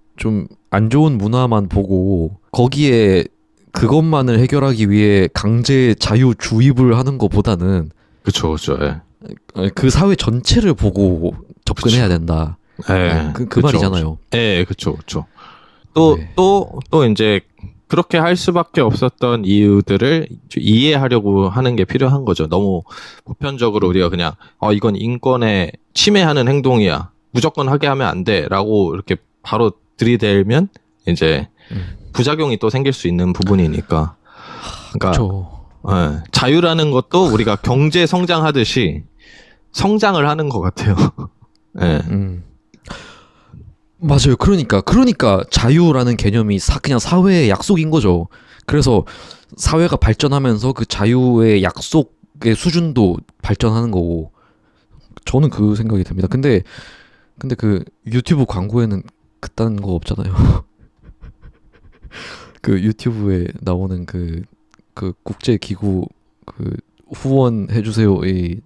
안 좋은 문화만 보고 거기에 그것만을 해결하기 위해 강제 자유 주입을 하는 것보다는 그쵸. 예. 그 사회 전체를 보고 접근해야 된다. 예. 그 말이잖아요. 예, 그쵸. 또 이제 그렇게 할 수밖에 없었던 이유들을 이해하려고 하는 게 필요한 거죠. 너무 보편적으로 우리가 그냥 이건 인권에 침해하는 행동이야. 무조건 하게 하면 안 돼. 라고 이렇게 바로 들이대면 이제 부작용이 또 생길 수 있는 부분이니까. 그러니까 예, 자유라는 것도 우리가 경제 성장하듯이 성장을 하는 것 같아요. 예. 맞아요. 그러니까 자유라는 개념이 그냥 사회의 약속인 거죠. 그래서 사회가 발전하면서 그 자유의 약속의 수준도 발전하는 거고 저는 그 생각이 듭니다. 근데 그 유튜브 광고에는 그딴 거 없잖아요. 그 유튜브에 나오는 그 국제기구 그 후원해주세요의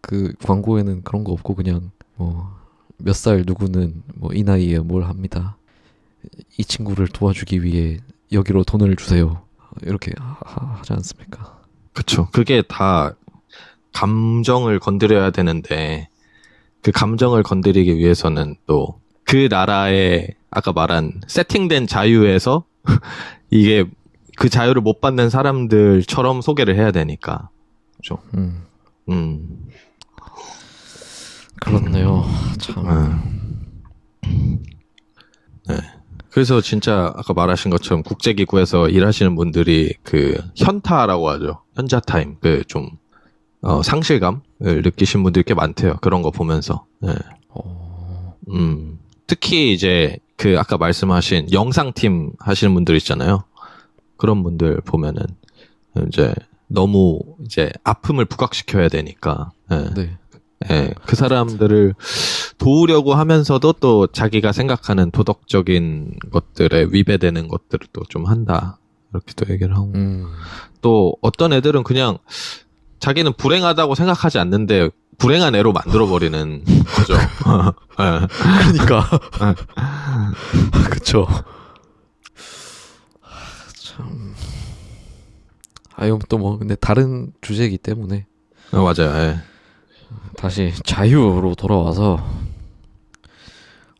그 광고에는 그런 거 없고 그냥 뭐 몇 살 누구는 뭐 이 나이에 뭘 합니다. 이 친구를 도와주기 위해 여기로 돈을 주세요. 이렇게 하지 않습니까? 그쵸. 그게 다 감정을 건드려야 되는데 그 감정을 건드리기 위해서는 또 그 나라의 아까 말한 세팅된 자유에서 이게 그 자유를 못 받는 사람들처럼 소개를 해야 되니까. 그죠. 그렇네요. 참. 네. 그래서 진짜 아까 말하신 것처럼 국제기구에서 일하시는 분들이 그 현타라고 하죠. 현자타임. 그 좀 상실감을 느끼신 분들이 꽤 많대요. 그런 거 보면서. 네. 특히 이제 그 아까 말씀하신 영상팀 하시는 분들 있잖아요. 그런 분들 보면은 이제 너무 이제 아픔을 부각시켜야 되니까. 네. 예, 그 사람들을 도우려고 하면서도 또 자기가 생각하는 도덕적인 것들에 위배되는 것들을 또 좀 한다. 이렇게 또 얘기를 하고. 또 어떤 애들은 그냥 자기는 불행하다고 생각하지 않는데 불행한 애로 만들어버리는 거죠. 그러니까. 그쵸. 참. 이건 또 뭐, 근데 다른 주제이기 때문에. 맞아요. 예. 다시 자유로 돌아와서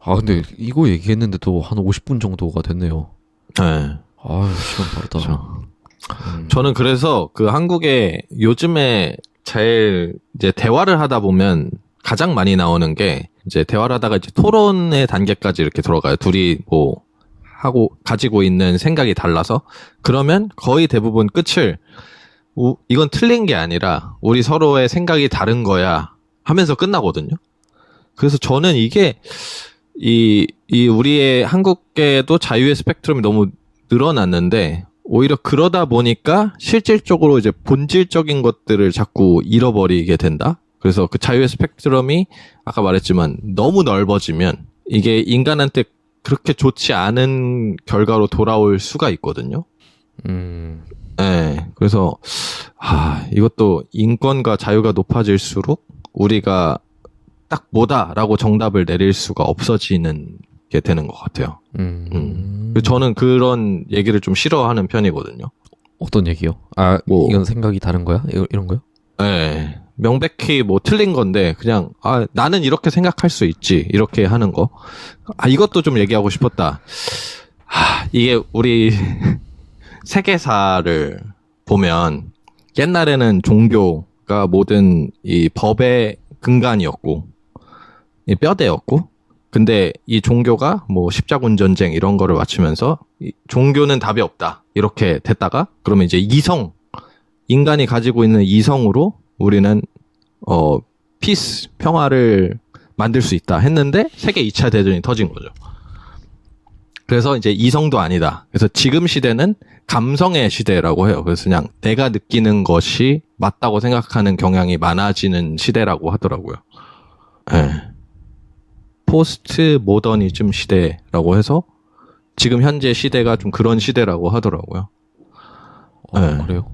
아, 근데 이거 얘기했는데도 한 50분 정도가 됐네요. 네. 아유, 시간 빠르다. 그렇죠. 저는 그래서 그 한국에 요즘에 제일 이제 대화를 하다 보면 가장 많이 나오는 게 이제 대화를 하다가 이제 토론의 단계까지 이렇게 들어가요. 둘이 뭐 하고 가지고 있는 생각이 달라서 그러면 거의 대부분 끝을 이건 틀린 게 아니라 우리 서로의 생각이 다른 거야 하면서 끝나거든요. 그래서 저는 이게 이 우리의 한국계도 자유의 스펙트럼이 너무 늘어났는데 오히려 그러다 보니까 실질적으로 이제 본질적인 것들을 자꾸 잃어버리게 된다. 그래서 그 자유의 스펙트럼이 아까 말했지만 너무 넓어지면 이게 인간한테 그렇게 좋지 않은 결과로 돌아올 수가 있거든요. 네, 그래서 이것도 인권과 자유가 높아질수록 우리가 딱 뭐다라고 정답을 내릴 수가 없어지는 게 되는 것 같아요. 저는 그런 얘기를 좀 싫어하는 편이거든요. 어떤 얘기요? 아, 뭐, 이건 생각이 다른 거야? 이런 거요? 네, 명백히 뭐 틀린 건데 그냥 나는 이렇게 생각할 수 있지 이렇게 하는 거. 이것도 좀 얘기하고 싶었다. 이게 우리 세계사를 보면 옛날에는 종교가 모든 이 법의 근간이었고 이 뼈대였고 근데 이 종교가 뭐 십자군 전쟁 이런 거를 마치면서 종교는 답이 없다 이렇게 됐다가 그러면 이제 인간이 가지고 있는 이성으로 우리는 피스 평화를 만들 수 있다 했는데 세계 2차 대전이 터진 거죠. 그래서 이제 이성도 아니다. 그래서 지금 시대는 감성의 시대라고 해요. 그래서 그냥 내가 느끼는 것이 맞다고 생각하는 경향이 많아지는 시대라고 하더라고요. 네. 포스트 모더니즘 시대라고 해서 지금 현재 시대가 좀 그런 시대라고 하더라고요. 네. 그래요?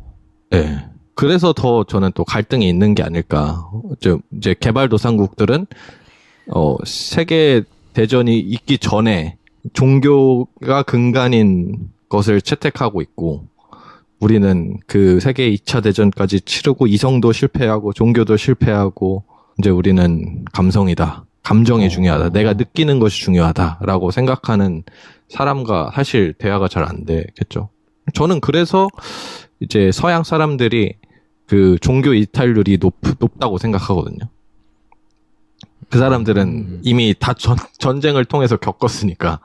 네. 그래서 더 저는 또 갈등이 있는 게 아닐까. 이제 개발도상국들은 세계 대전이 있기 전에 종교가 근간인 것을 채택하고 있고 우리는 그 세계 2차 대전까지 치르고 이성도 실패하고 종교도 실패하고 이제 우리는 감성이다. 감정이 중요하다. 내가 느끼는 것이 중요하다라고 생각하는 사람과 사실 대화가 잘 안 되겠죠. 저는 그래서 이제 서양 사람들이 그 종교 이탈률이 높다고 생각하거든요. 그 사람들은 이미 다 전쟁을 통해서 겪었으니까.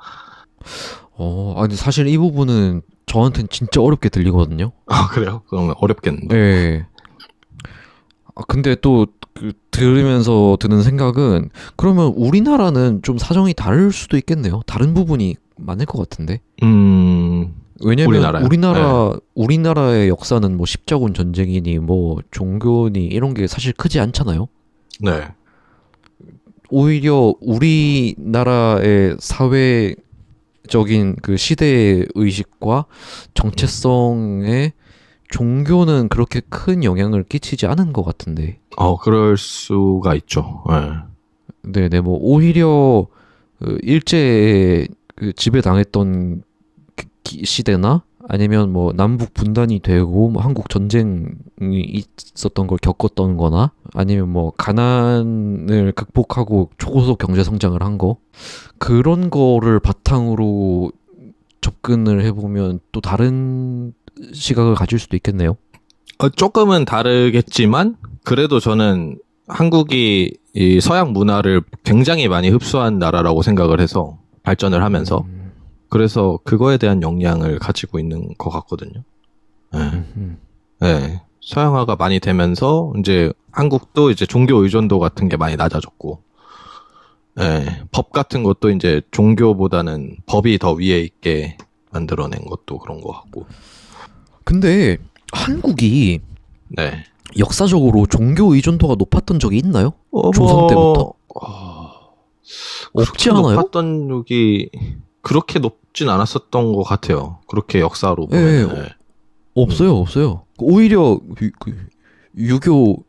아니 사실 이 부분은 저한테는 진짜 어렵게 들리거든요. 그래요? 그러면 어렵겠는데. 네. 근데 또 들으면서 드는 생각은 그러면 우리나라는 좀 사정이 다를 수도 있겠네요. 다른 부분이 많을 것 같은데. 왜냐면 우리나라의 역사는 뭐 십자군 전쟁이니 뭐 종교니 이런 게 사실 크지 않잖아요. 네. 오히려 우리나라의 사회적인 그 시대 의식과 정체성에 종교는 그렇게 큰 영향을 끼치지 않은 것 같은데. 그럴 수가 있죠. 네. 네네, 뭐 오히려 일제에 지배당했던 시대나 아니면 뭐 남북 분단이 되고 뭐 한국 전쟁이 있었던 걸 겪었던 거나 아니면 뭐 가난을 극복하고 초고속 경제 성장을 한 거 그런 거를 바탕으로 접근을 해보면 또 다른 시각을 가질 수도 있겠네요. 조금은 다르겠지만 그래도 저는 한국이 이 서양 문화를 굉장히 많이 흡수한 나라라고 생각을 해서 발전을 하면서 그래서 그거에 대한 영향을 가지고 있는 것 같거든요. 네. 네. 서양화가 많이 되면서 이제 한국도 이제 종교 의존도 같은 게 많이 낮아졌고, 네. 법 같은 것도 이제 종교보다는 법이 더 위에 있게 만들어낸 것도 그런 것 같고. 근데 한국이 네. 역사적으로 종교 의존도가 높았던 적이 있나요? 조선 때부터? 없지 않아요? 높았던 적이 그렇게 높진 않았었던 것 같아요. 그렇게 역사로 보면. 네. 없어요. 오히려 유교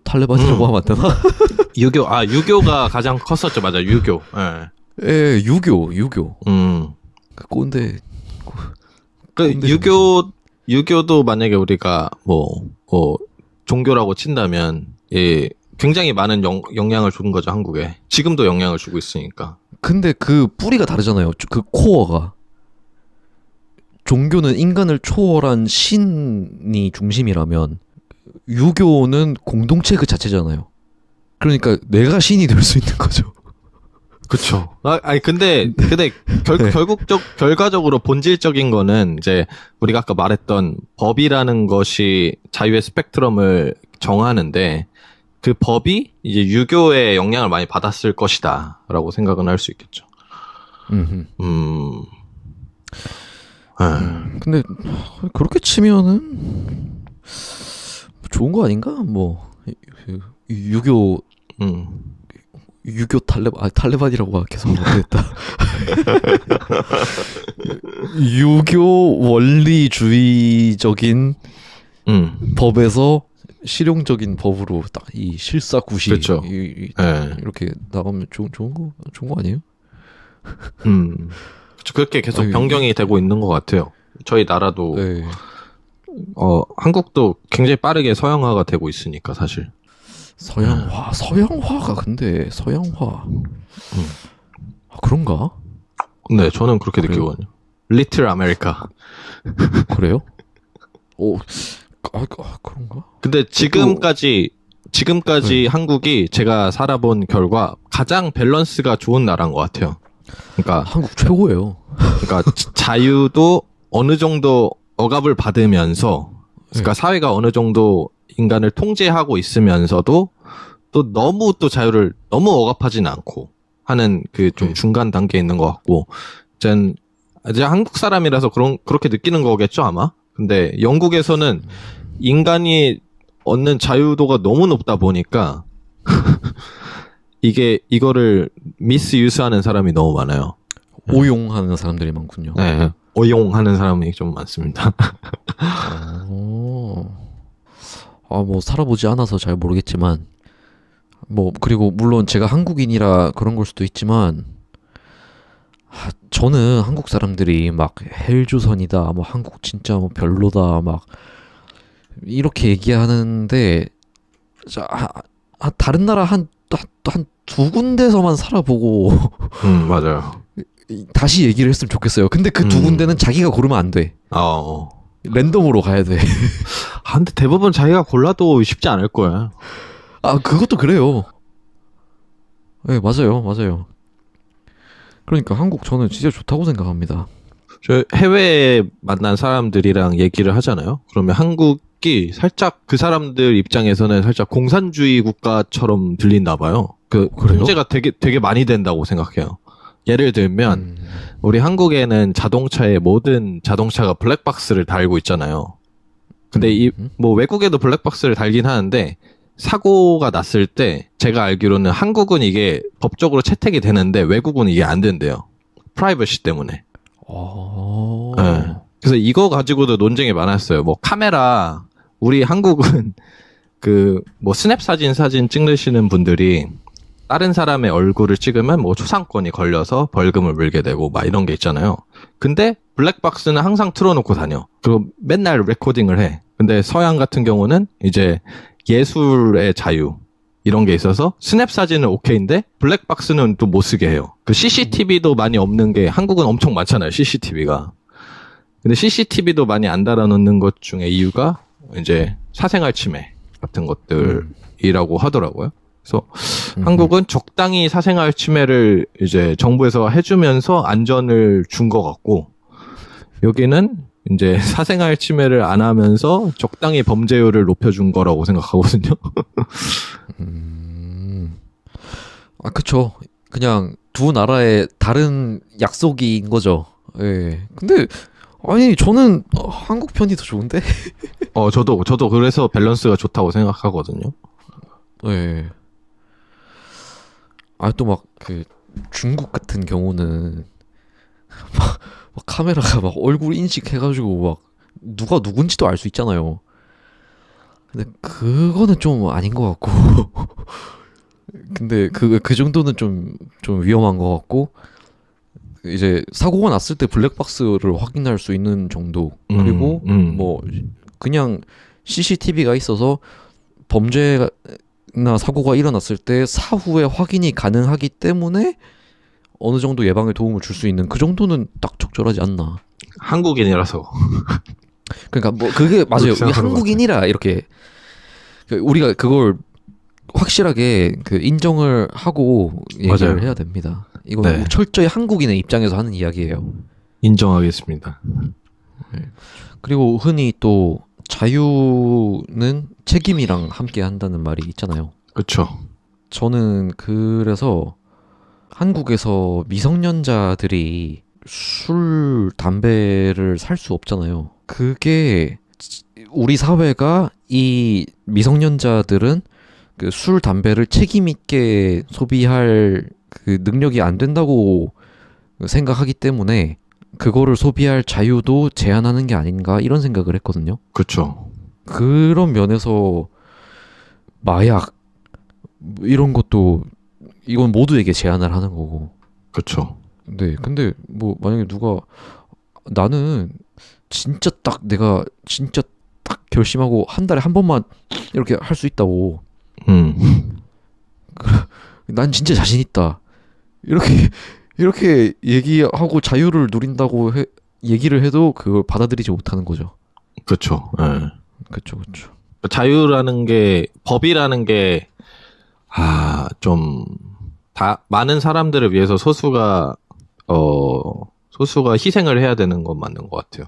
탈레반이라고 하면 안 되나? 유교가 가장 컸었죠. 맞아, 유교. 예, 유교. 그 꼰대. 유교도 만약에 우리가 종교라고 친다면, 굉장히 많은 영향을 준 거죠, 한국에. 지금도 영향을 주고 있으니까. 근데 그 뿌리가 다르잖아요. 그 코어가. 종교는 인간을 초월한 신이 중심이라면 유교는 공동체 그 자체잖아요. 그러니까 내가 신이 될 수 있는 거죠. 그쵸. 근데 결과적으로 본질적인 거는 이제 우리가 아까 말했던 법이라는 것이 자유의 스펙트럼을 정하는데 그 법이 이제 유교의 영향을 많이 받았을 것이다라고 생각은 할 수 있겠죠. 근데 그렇게 치면은 좋은 거 아닌가? 뭐 유교 탈레반이라고 계속 모르겠다. 유교 원리주의적인 법에서 실용적인 법으로 딱 이 실사구시 그렇죠. 이렇게 나가면 좋은 거 아니에요? 그렇게 계속 변경이 되고 있는 것 같아요. 저희 나라도 네. 한국도 굉장히 빠르게 서양화가 되고 있으니까 사실. 서양화가 근데 서양화 그런가? 네, 저는 그렇게 느끼거든요. 리틀 아메리카. 그래요? 그런가? 근데 지금까지 한국이 제가 살아본 결과 가장 밸런스가 좋은 나라인 것 같아요. 그러니까 한국 최고예요. 그러니까 자유도 어느 정도 억압을 받으면서, 그러니까 사회가 어느 정도 인간을 통제하고 있으면서도 또 너무 또 자유를 너무 억압하진 않고 하는 그 좀 중간 단계에 있는 것 같고, 이제 한국 사람이라서 그렇게 느끼는 거겠죠 아마. 근데 영국에서는 인간이 얻는 자유도가 너무 높다 보니까 이거를 미스유스하는 사람이 너무 많아요. 오용하는 사람들이 많군요. 네, 오용하는 사람이 좀 많습니다. 뭐 살아보지 않아서 잘 모르겠지만, 뭐 그리고 물론 제가 한국인이라 그런 걸 수도 있지만, 저는 한국 사람들이 막 헬조선이다, 뭐 한국 진짜 뭐 별로다, 막 이렇게 얘기하는데, 다른 나라 한 두 군데서만 살아보고 맞아요. 다시 얘기를 했으면 좋겠어요. 근데 그 두 군데는 자기가 고르면 안 돼. 랜덤으로 가야 돼. 근데 대부분 자기가 골라도 쉽지 않을 거야. 그것도 그래요. 네, 맞아요. 그러니까 한국 저는 진짜 좋다고 생각합니다. 저 해외에 만난 사람들이랑 얘기를 하잖아요. 그러면 한국이 살짝 그 사람들 입장에서는 살짝 공산주의 국가처럼 들린다 봐요. 그래요? 통제가 되게 많이 된다고 생각해요. 예를 들면 우리 한국에는 모든 자동차가 블랙박스를 달고 있잖아요. 근데 뭐 외국에도 블랙박스를 달긴 하는데 사고가 났을 때 제가 알기로는 한국은 이게 법적으로 채택이 되는데 외국은 이게 안 된대요. 프라이버시 때문에. 네. 그래서 이거 가지고도 논쟁이 많았어요. 뭐 카메라, 우리 한국은 뭐 스냅 사진 찍으시는 분들이 다른 사람의 얼굴을 찍으면 뭐 초상권이 걸려서 벌금을 물게 되고 막 이런 게 있잖아요. 근데 블랙박스는 항상 틀어놓고 다녀. 그리고 맨날 레코딩을 해. 근데 서양 같은 경우는 이제 예술의 자유 이런 게 있어서 스냅 사진은 오케이인데 블랙박스는 또 못 쓰게 해요. 그 CCTV도 많이 없는 게 한국은 엄청 많잖아요. CCTV가. 근데 CCTV도 많이 안 달아놓는 것 중에 이유가 이제 사생활 침해 같은 것들이라고 하더라고요. 그래서 한국은 적당히 사생활 침해를 이제 정부에서 해주면서 안전을 준 것 같고, 여기는 이제 사생활 침해를 안 하면서 적당히 범죄율을 높여준 거라고 생각하거든요. 그쵸. 그냥 두 나라의 다른 약속인 거죠. 예. 근데 저는 한국 편이 더 좋은데. 저도 그래서 밸런스가 좋다고 생각하거든요. 예. 또 막 중국 같은 경우는 막 카메라가 막 얼굴 인식해가지고 막 누가 누군지도 알 수 있잖아요. 근데 그거는 좀 아닌 것 같고. 근데 그 정도는 좀 위험한 것 같고, 이제 사고가 났을 때 블랙박스를 확인할 수 있는 정도. 그리고 뭐 그냥 CCTV가 있어서 범죄 사고가 일어났을 때 사후에 확인이 가능하기 때문에 어느 정도 예방에 도움을 줄 수 있는 그 정도는 딱 적절하지 않나. 한국인이라서. 그러니까 뭐 그게 맞아요. 그렇게 우리 생각하는 것 한국인이라 이렇게 우리가 그걸 확실하게 그 인정을 하고 얘기를 맞아요. 해야 됩니다. 이건 네. 철저히 한국인의 입장에서 하는 이야기예요. 인정하겠습니다. 그리고 흔히 또 자유는 책임이랑 함께 한다는 말이 있잖아요. 그렇죠. 저는 그래서 한국에서 미성년자들이 술, 담배를 살 수 없잖아요. 그게 우리 사회가 이 미성년자들은 그 술, 담배를 책임 있게 소비할 그 능력이 안 된다고 생각하기 때문에 그거를 소비할 자유도 제한하는 게 아닌가 이런 생각을 했거든요. 그렇죠. 그런 면에서 마약 이런 것도 이건 모두에게 제한을 하는 거고. 그렇죠. 네, 근데 뭐 만약에 누가 나는 진짜 딱 내가 진짜 딱 결심하고 한 달에 한 번만 이렇게 할 수 있다고. 난 진짜 자신 있다. 이렇게 얘기하고 자유를 누린다고 얘기를 해도 그걸 받아들이지 못하는 거죠. 그렇죠. 예. 그렇죠, 그렇죠. 자유라는 게 법이라는 게 좀 다 많은 사람들을 위해서 소수가 희생을 해야 되는 건 맞는 것 같아요.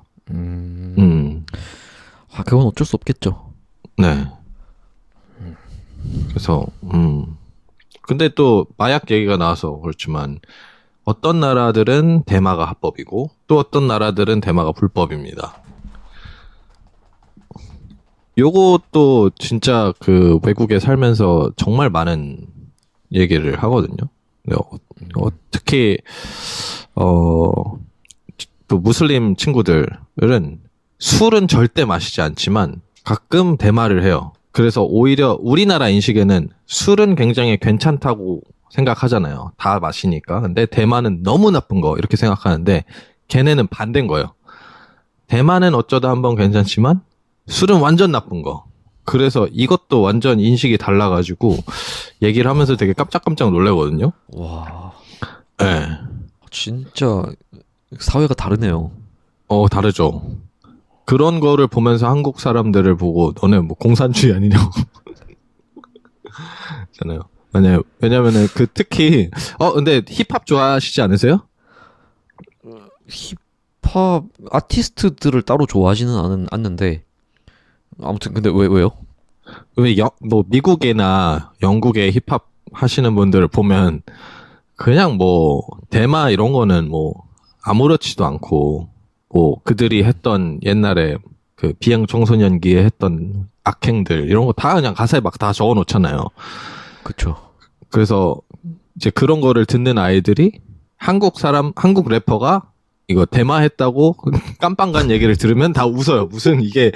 그건 어쩔 수 없겠죠. 네. 그래서 근데 또 마약 얘기가 나와서 그렇지만 어떤 나라들은 대마가 합법이고 또 어떤 나라들은 대마가 불법입니다. 요것도 진짜 그 외국에 살면서 정말 많은 얘기를 하거든요. 특히 또 무슬림 친구들은 술은 절대 마시지 않지만 가끔 대마를 해요. 그래서 오히려 우리나라 인식에는 술은 굉장히 괜찮다고 생각하잖아요. 다 마시니까. 근데 대마는 너무 나쁜 거 이렇게 생각하는데 걔네는 반대인 거예요. 대마는 어쩌다 한번 괜찮지만 술은 완전 나쁜 거. 그래서 이것도 완전 인식이 달라가지고 얘기를 하면서 되게 깜짝깜짝 놀라거든요. 와, 네. 진짜 사회가 다르네요. 다르죠. 그런 거를 보면서 한국 사람들을 보고 너네 뭐 공산주의 아니냐고. 잖아요. 왜냐면은 그 특히 근데 힙합 좋아하시지 않으세요? 힙합 아티스트들을 따로 좋아하지는 않는데 아무튼 근데 왜요? 뭐 미국이나 영국의 힙합 하시는 분들을 보면 그냥 뭐 대마 이런 거는 뭐 아무렇지도 않고 뭐 그들이 했던 옛날에 그 비행 청소년기에 했던 악행들 이런 거 다 그냥 가사에 막 다 적어 놓잖아요. 그쵸. 그래서 이제 그런 거를 듣는 아이들이 한국 래퍼가 이거 대마했다고 깜빵 간 얘기를 들으면 다 웃어요. 무슨 이게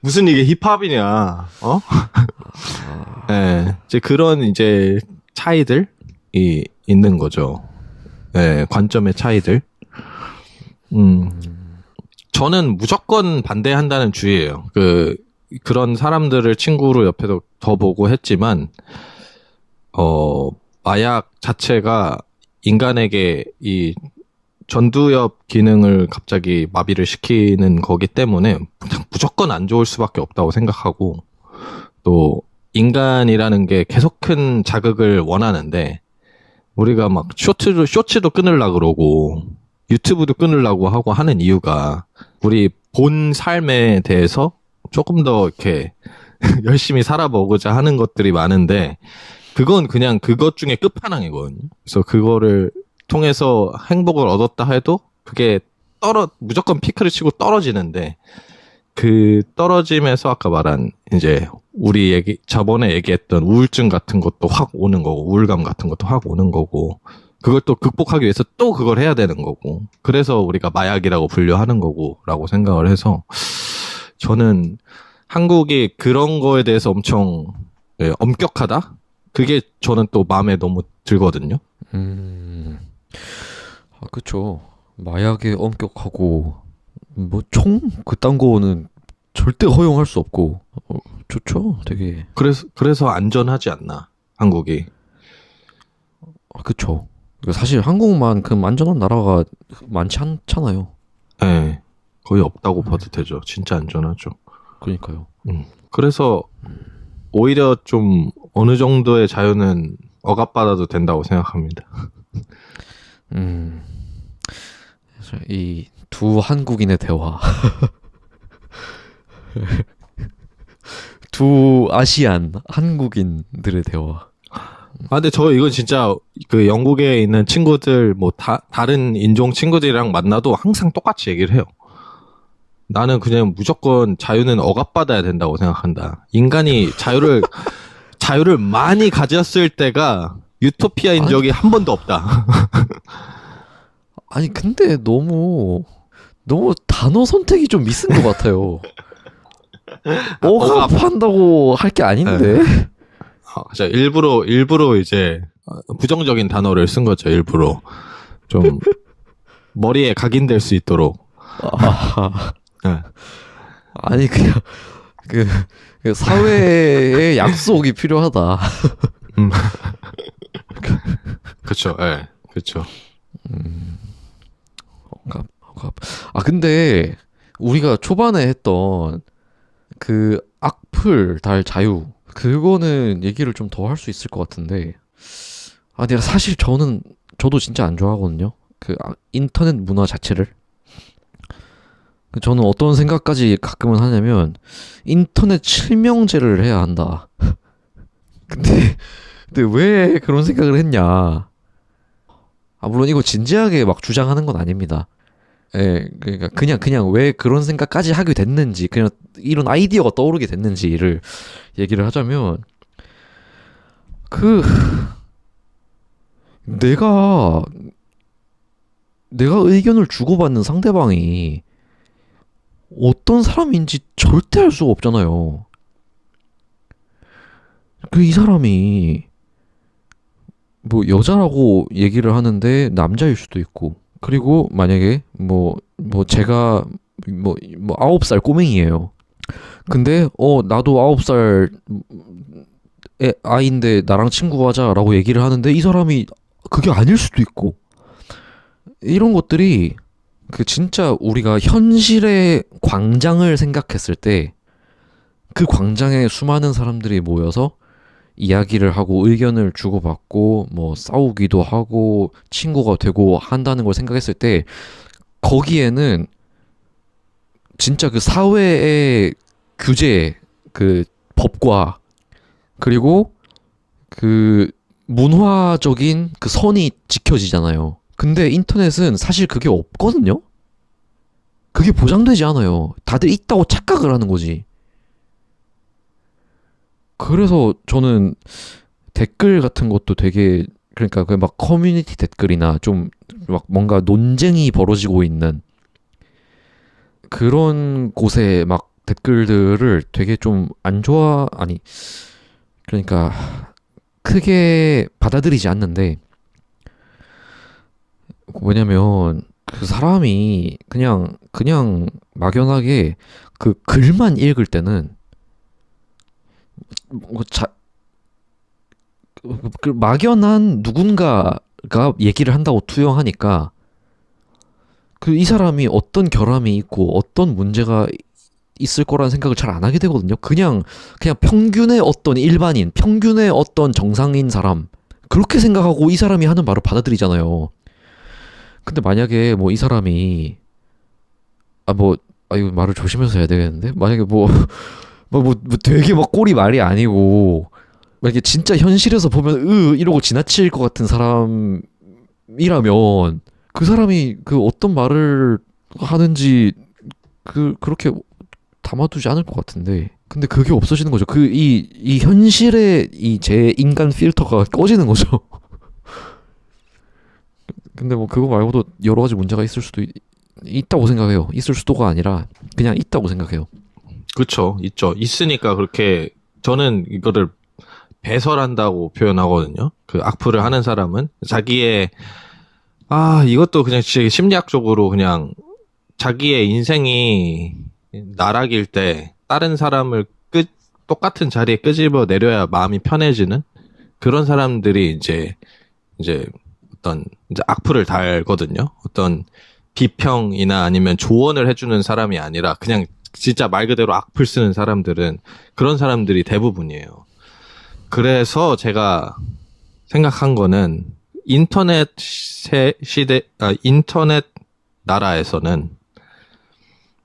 힙합이냐, 네, 이제 그런 이제 차이들이 있는 거죠. 네, 관점의 차이들. 저는 무조건 반대한다는 주의예요. 그런 사람들을 친구로 옆에서 더 보고 했지만, 마약 자체가 인간에게 이 전두엽 기능을 갑자기 마비를 시키는 거기 때문에 무조건 안 좋을 수밖에 없다고 생각하고, 또 인간이라는 게 계속 큰 자극을 원하는데 우리가 막 쇼츠도 끊으려고 그러고 유튜브도 끊으려고 하고 하는 이유가 우리 본 삶에 대해서 조금 더 이렇게 열심히 살아보고자 하는 것들이 많은데 그건 그냥 그것 중에 끝판왕이거든요. 그래서 그거를 통해서 행복을 얻었다 해도 그게 무조건 피크를 치고 떨어지는데 그 떨어짐에서 아까 말한 이제 저번에 얘기했던 우울증 같은 것도 확 오는 거고 우울감 같은 것도 확 오는 거고 그걸 또 극복하기 위해서 또 그걸 해야 되는 거고 그래서 우리가 마약이라고 분류하는 거고 라고 생각을 해서 저는 한국이 그런 거에 대해서 엄청 엄격하다? 그게 저는 또 마음에 너무 들거든요. 그쵸. 마약에 엄격하고 뭐 총 그딴 거는 절대 허용할 수 없고 좋죠. 되게. 그래서 안전하지 않나, 한국이. 그쵸. 사실 한국만큼 안전한 나라가 많지 않잖아요. 네, 거의 없다고 봐도 되죠. 진짜 안전하죠. 그러니까요. 그래서 오히려 좀 어느 정도의 자유는 억압받아도 된다고 생각합니다. 이 두 한국인의 대화. 두 아시안 한국인들의 대화. 근데 저 이건 진짜 그 영국에 있는 친구들 뭐 다른 인종 친구들이랑 만나도 항상 똑같이 얘기를 해요. 나는 그냥 무조건 자유는 억압받아야 된다고 생각한다. 인간이 자유를 많이 가졌을 때가 유토피아인 적이 한 번도 없다. 아니 근데 너무 단어 선택이 좀 미스인 것 같아요. 억압한다고 할 게 아닌데. 자, 일부러 이제 부정적인 단어를 쓴 거죠. 일부러 좀 머리에 각인될 수 있도록. 네. 아니 그냥 그 사회의 약속이 필요하다. 그렇죠. 예. 네. 그렇죠. 억압. 근데 우리가 초반에 했던 그 악플 달 자유 그거는 얘기를 좀 더 할 수 있을 것 같은데. 내가 사실 저도 진짜 안 좋아하거든요. 그 인터넷 문화 자체를. 저는 어떤 생각까지 가끔은 하냐면 인터넷 실명제를 해야 한다. 근데 왜 그런 생각을 했냐? 물론 이거 진지하게 막 주장하는 건 아닙니다. 예, 그러니까 그냥 왜 그런 생각까지 하게 됐는지, 그냥 이런 아이디어가 떠오르게 됐는지를 얘기를 하자면, 내가 의견을 주고받는 상대방이 어떤 사람인지 절대 알 수가 없잖아요. 이 사람이 뭐 여자라고 얘기를 하는데 남자일 수도 있고, 그리고 만약에 제가 9살 꼬맹이에요. 근데 나도 9살 아이인데 나랑 친구하자라고 얘기를 하는데 이 사람이 그게 아닐 수도 있고, 이런 것들이 진짜 우리가 현실의 광장을 생각했을 때 그 광장에 수많은 사람들이 모여서 이야기를 하고 의견을 주고받고 뭐 싸우기도 하고 친구가 되고 한다는 걸 생각했을 때, 거기에는 진짜 그 사회의 규제, 그 법과 그리고 그 문화적인 그 선이 지켜지잖아요. 근데 인터넷은 사실 그게 없거든요. 그게 보장되지 않아요. 다들 있다고 착각을 하는 거지. 그래서 저는 댓글 같은 것도 되게, 그러니까 그 막 커뮤니티 댓글이나 좀 막 뭔가 논쟁이 벌어지고 있는 그런 곳에 막 댓글들을 되게 좀 그러니까 크게 받아들이지 않는데, 뭐냐면 그 사람이 그냥 막연하게 그 글만 읽을 때는 그 막연한 누군가가 얘기를 한다고 투영하니까 이 사람이 어떤 결함이 있고 어떤 문제가 있을 거라는 생각을 잘 안 하게 되거든요. 그냥 평균의 어떤 일반인, 평균의 어떤 정상인 사람, 그렇게 생각하고 이 사람이 하는 말을 받아들이잖아요. 근데 만약에 이 사람이 이거 말을 조심해서 해야 되겠는데, 만약에 되게 막 꼬리 말이 아니고 만약에 진짜 현실에서 보면 이러고 지나칠 것 같은 사람이라면 그 사람이 어떤 말을 하는지 그렇게 담아두지 않을 것 같은데, 근데 그게 없어지는 거죠. 이 현실의 제 인간 필터가 꺼지는 거죠. 근데 그거 말고도 여러 가지 문제가 있을 수도 있다고 생각해요. 있을 수도가 아니라 그냥 있다고 생각해요. 그렇죠. 있죠. 있으니까 그렇게 저는 이거를 배설한다고 표현하거든요. 그 악플을 하는 사람은 자기의 이것도 그냥 심리학적으로 그냥 자기의 인생이 나락일 때 다른 사람을 똑같은 자리에 끄집어 내려야 마음이 편해지는 그런 사람들이 이제 어떤 이제 악플을 달거든요. 어떤 비평이나 아니면 조언을 해주는 사람이 아니라 그냥 진짜 말 그대로 악플 쓰는 사람들은 그런 사람들이 대부분이에요. 그래서 제가 생각한 거는 인터넷 인터넷 나라에서는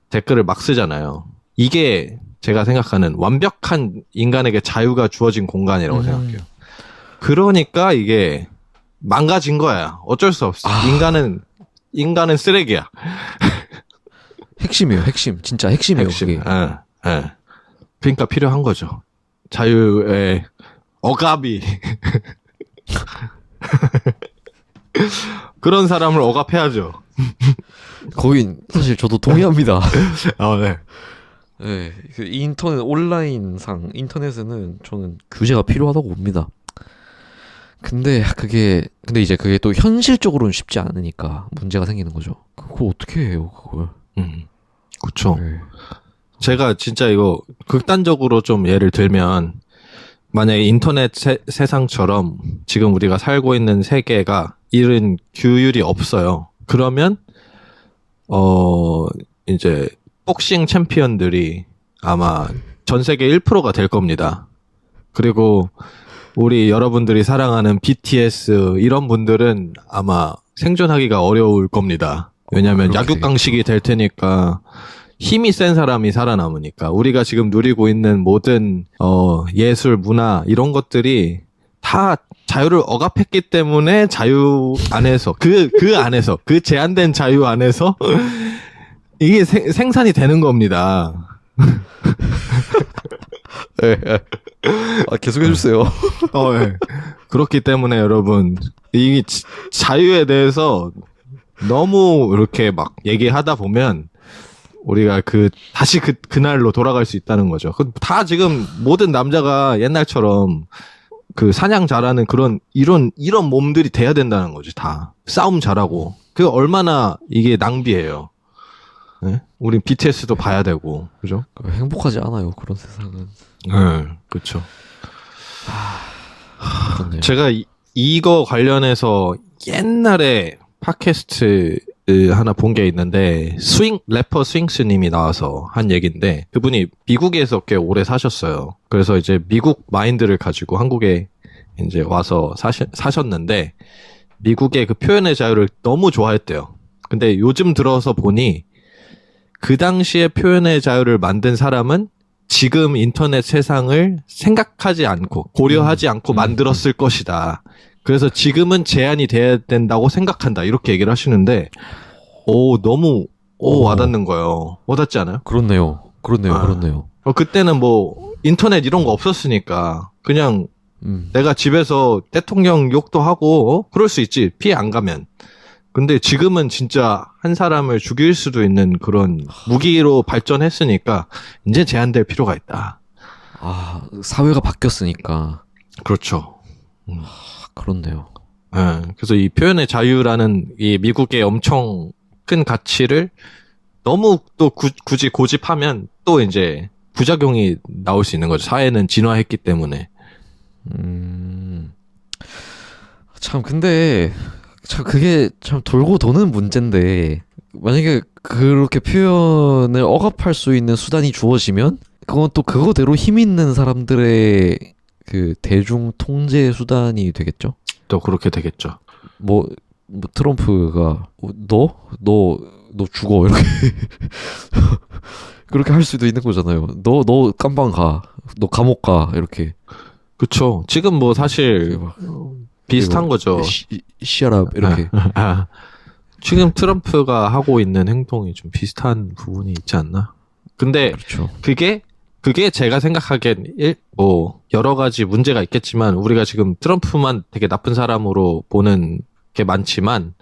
댓글을 막 쓰잖아요. 이게 제가 생각하는 완벽한 인간에게 자유가 주어진 공간이라고 생각해요. 그러니까 이게 망가진 거야. 어쩔 수 없어. 인간은 쓰레기야. 핵심이에요, 핵심. 진짜 핵심이에요, 그게. 예. 그러니까 필요한 거죠. 자유의 억압이. 그런 사람을 억압해야죠. 거긴 사실 저도 동의합니다. 네. 네, 그 인터넷에는 저는 규제가 필요하다고 봅니다. 근데 이제 그게 또 현실적으로는 쉽지 않으니까 문제가 생기는 거죠. 그걸 어떻게 해요, 그걸? 그쵸. 네. 제가 진짜 이거 극단적으로 좀 예를 들면, 만약에 인터넷 세상처럼 지금 우리가 살고 있는 세계가 이런 규율이 없어요. 그러면, 이제, 복싱 챔피언들이 아마 전 세계 1%가 될 겁니다. 그리고 우리 여러분들이 사랑하는 BTS 이런 분들은 아마 생존하기가 어려울 겁니다. 왜냐하면 약육강식이 될 테니까 힘이 센 사람이 살아남으니까 우리가 지금 누리고 있는 모든 예술, 문화 이런 것들이 다 자유를 억압했기 때문에 자유 안에서 그 안에서 그 제한된 자유 안에서 이게 생산이 되는 겁니다. 네. 계속 해주세요. 네. 그렇기 때문에 여러분, 이 자유에 대해서 너무 이렇게 막 얘기하다 보면 우리가 다시 그날로 돌아갈 수 있다는 거죠. 다 지금 모든 남자가 옛날처럼 사냥 잘하는 이런 몸들이 돼야 된다는 거지, 다. 싸움 잘하고. 얼마나 이게 낭비예요. 네? 우린 BTS도 봐야 되고, 그죠? 행복하지 않아요, 그런 세상은. 네, 그렇죠. 그렇네요. 제가 이거 관련해서 옛날에 팟캐스트 하나 본 게 있는데 래퍼 스윙스님이 나와서 한 얘기인데 그분이 미국에서 꽤 오래 사셨어요. 그래서 이제 미국 마인드를 가지고 한국에 이제 와서 사셨는데 미국의 그 표현의 자유를 너무 좋아했대요. 근데 요즘 들어서 보니 그 당시에 표현의 자유를 만든 사람은 지금 인터넷 세상을 생각하지 않고 고려하지 않고 만들었을 것이다. 그래서 지금은 제한이 돼야 된다고 생각한다. 이렇게 얘기를 하시는데 너무 와닿는 거예요. 와닿지 않아요? 그렇네요. 그때는 뭐 인터넷 이런 거 없었으니까 그냥 내가 집에서 대통령 욕도 하고 그럴 수 있지. 피해 안 가면. 근데 지금은 진짜 한 사람을 죽일 수도 있는 그런 무기로 발전했으니까 이제 제한될 필요가 있다. 사회가 바뀌었으니까. 그렇죠. 그렇네요. 네, 그래서 이 표현의 자유라는 이 미국의 엄청 큰 가치를 너무 또 굳이 고집하면 또 이제 부작용이 나올 수 있는 거죠. 사회는 진화했기 때문에. 참 근데 그게 참 돌고 도는 문제인데 만약에 그렇게 표현을 억압할 수 있는 수단이 주어지면 그건 또 그거대로 힘 있는 사람들의 그 대중 통제 수단이 되겠죠? 또 그렇게 되겠죠. 뭐 트럼프가 너 죽어 이렇게 그렇게 할 수도 있는 거잖아요. 너 깜방 가, 너 감옥 가 이렇게. 그쵸. 지금 뭐 사실 비슷한 거죠. 시아랍 이렇게. 지금 트럼프가 하고 있는 행동이 좀 비슷한 부분이 있지 않나? 근데 그렇죠. 그게 제가 생각하기엔 뭐 여러 가지 문제가 있겠지만 우리가 지금 트럼프만 되게 나쁜 사람으로 보는 게 많지만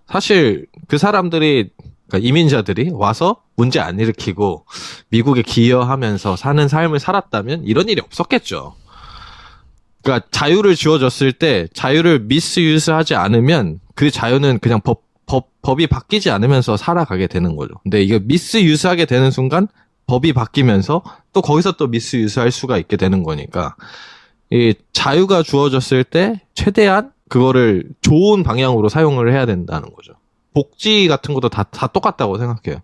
사실 그 사람들이 그러니까 이민자들이 와서 문제 안 일으키고 미국에 기여하면서 사는 삶을 살았다면 이런 일이 없었겠죠. 그러니까 자유를 주어졌을 때 자유를 미스유스하지 않으면 그 자유는 그냥 법이 바뀌지 않으면서 살아가게 되는 거죠. 근데 이게 미스유스하게 되는 순간 법이 바뀌면서 또 거기서 또 미스유스할 수가 있게 되는 거니까 이 자유가 주어졌을 때 최대한 그거를 좋은 방향으로 사용을 해야 된다는 거죠. 복지 같은 것도 다 똑같다고 생각해요.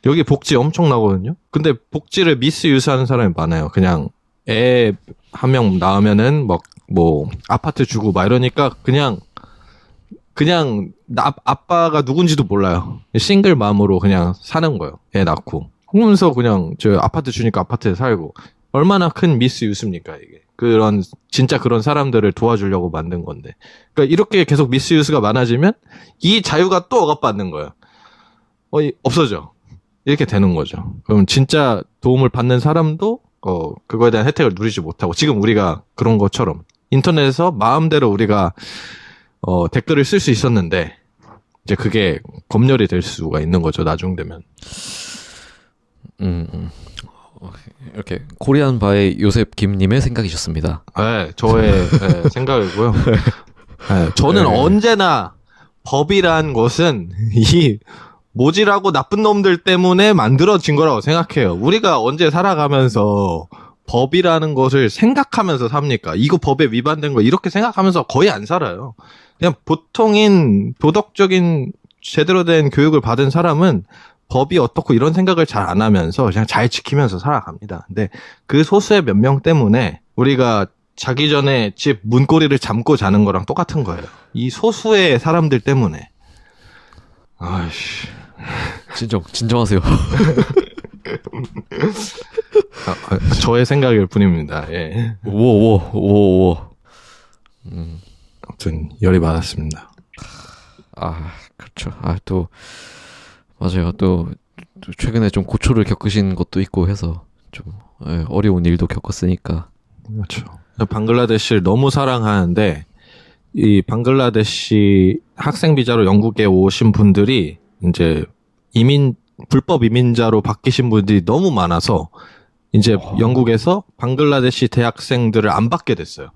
여기 복지 엄청 나거든요. 근데 복지를 미스유스하는 사람이 많아요. 그냥 애 한 명 낳으면은 뭐 아파트 주고 막 이러니까 그냥 아빠가 누군지도 몰라요. 싱글 맘으로 그냥 사는 거예요. 애 낳고. 그러면서 그냥 저 아파트 주니까 아파트에 살고. 얼마나 큰 미스유스입니까 이게. 진짜 그런 사람들을 도와주려고 만든 건데. 그러니까 이렇게 계속 미스유스가 많아지면 이 자유가 또 억압받는 거예요. 없어져. 이렇게 되는 거죠. 그럼 진짜 도움을 받는 사람도 그거에 대한 혜택을 누리지 못하고 지금 우리가 그런 것처럼 인터넷에서 마음대로 우리가 댓글을 쓸 수 있었는데 이제 그게 검열이 될 수가 있는 거죠. 나중 되면. 이렇게 코리안 바의 요셉 김님의 생각이셨습니다. 네, 저의 생각이고요. 네, 저는 언제나 법이란 것은 이 모질하고 나쁜 놈들 때문에 만들어진 거라고 생각해요. 우리가 언제 살아가면서 법이라는 것을 생각하면서 삽니까? 이거 법에 위반된 거 이렇게 생각하면서 거의 안 살아요. 그냥 보통인 도덕적인 제대로 된 교육을 받은 사람은 법이 어떻고 이런 생각을 잘 안 하면서 그냥 잘 지키면서 살아갑니다. 근데 그 소수의 몇 명 때문에 우리가 자기 전에 집 문고리를 잠고 자는 거랑 똑같은 거예요. 이 소수의 사람들 때문에. 아이씨. 진정하세요. 저의 생각일 뿐입니다. 예. 오. 아무튼 열이 받았습니다. 그렇죠. 또 맞아요. 또 최근에 좀 고초를 겪으신 것도 있고 해서 좀 어려운 일도 겪었으니까. 그렇죠. 방글라데시를 너무 사랑하는데 이 방글라데시 학생 비자로 영국에 오신 분들이 이제 불법 이민자로 바뀌신 분들이 너무 많아서 이제 영국에서 방글라데시 대학생들을 안 받게 됐어요.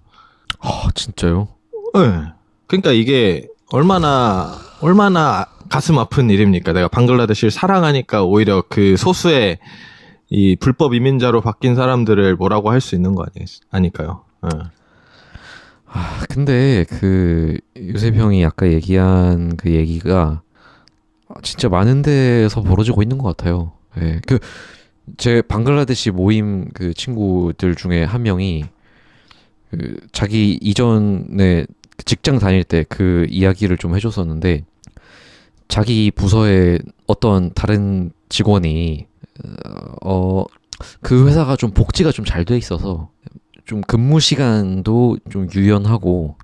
진짜요? 네. 그러니까 이게 얼마나 가슴 아픈 일입니까? 내가 방글라데시를 사랑하니까 오히려 그 소수의 이 불법 이민자로 바뀐 사람들을 뭐라고 할 수 있는 거 아닐까요? 네. 근데 요셉 형이 아까 얘기한 그 얘기가 진짜 많은 데서 벌어지고 있는 것 같아요. 예. 제 방글라데시 모임 그 친구들 중에 한 명이 자기 이전에 직장 다닐 때 그 이야기를 좀 해줬었는데 자기 부서에 어떤 다른 직원이 그 회사가 좀 복지가 좀 잘 돼 있어서 좀 근무 시간도 좀 유연하고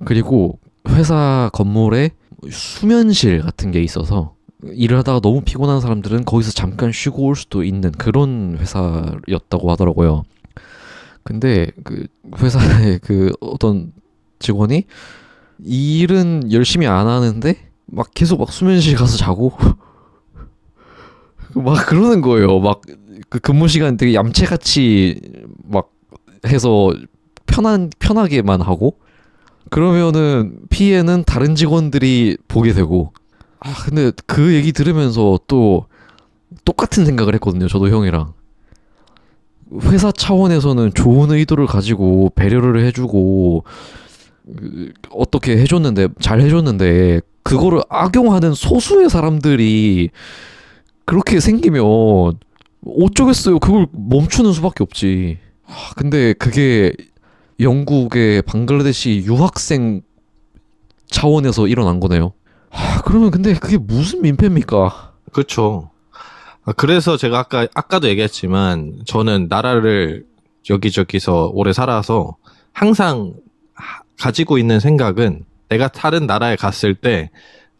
그리고 회사 건물에 수면실 같은 게 있어서 일을 하다가 너무 피곤한 사람들은 거기서 잠깐 쉬고 올 수도 있는 그런 회사였다고 하더라고요. 근데 그 회사의 그 어떤 직원이 일은 열심히 안 하는데 막 계속 막 수면실 가서 자고 막 그러는 거예요. 막 그 근무 시간 되게 얌체같이 막 해서 편하게만 하고 그러면은 피해는 다른 직원들이 보게 되고 근데 그 얘기 들으면서 또 똑같은 생각을 했거든요. 저도 형이랑 회사 차원에서는 좋은 의도를 가지고 배려를 해주고 어떻게 해줬는데 잘 해줬는데 그거를 악용하는 소수의 사람들이 그렇게 생기면 어쩌겠어요. 그걸 멈추는 수밖에 없지. 근데 그게 영국의 방글라데시 유학생 차원에서 일어난 거네요. 그러면 근데 그게 무슨 민폐입니까? 그렇죠. 그래서 제가 아까도 얘기했지만 저는 나라를 여기저기서 오래 살아서 항상 가지고 있는 생각은 내가 다른 나라에 갔을 때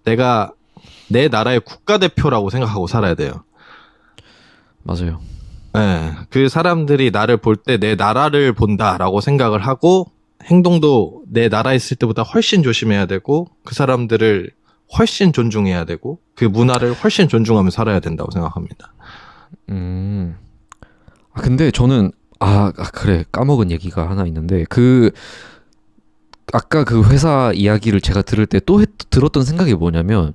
내가 내 나라의 국가대표라고 생각하고 살아야 돼요. 맞아요. 네, 그 사람들이 나를 볼 때 내 나라를 본다라고 생각을 하고 행동도 내 나라에 있을 때보다 훨씬 조심해야 되고 그 사람들을 훨씬 존중해야 되고 그 문화를 훨씬 존중하며 살아야 된다고 생각합니다. 근데 저는 그래 까먹은 얘기가 하나 있는데 아까 그 회사 이야기를 제가 들을 때 또 들었던 생각이 뭐냐면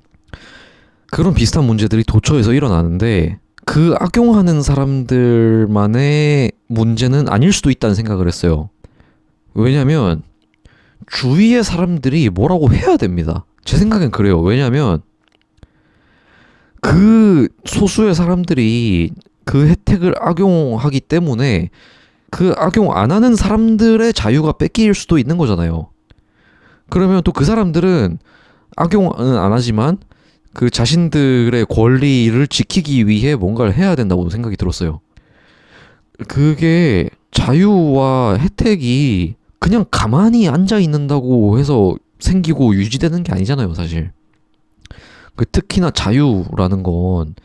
그런 비슷한 문제들이 도처에서 일어나는데 그 악용하는 사람들만의 문제는 아닐 수도 있다는 생각을 했어요. 왜냐면 주위의 사람들이 뭐라고 해야 됩니다. 제 생각엔 그래요. 왜냐면 그 소수의 사람들이 그 혜택을 악용하기 때문에 그 악용 안 하는 사람들의 자유가 뺏길 수도 있는 거잖아요. 그러면 또 그 사람들은 악용은 안 하지만 그 자신들의 권리를 지키기 위해 뭔가를 해야 된다고 생각이 들었어요. 그게 자유와 혜택이 그냥 가만히 앉아 있는다고 해서 생기고 유지되는 게 아니잖아요, 사실. 특히나 자유라는 건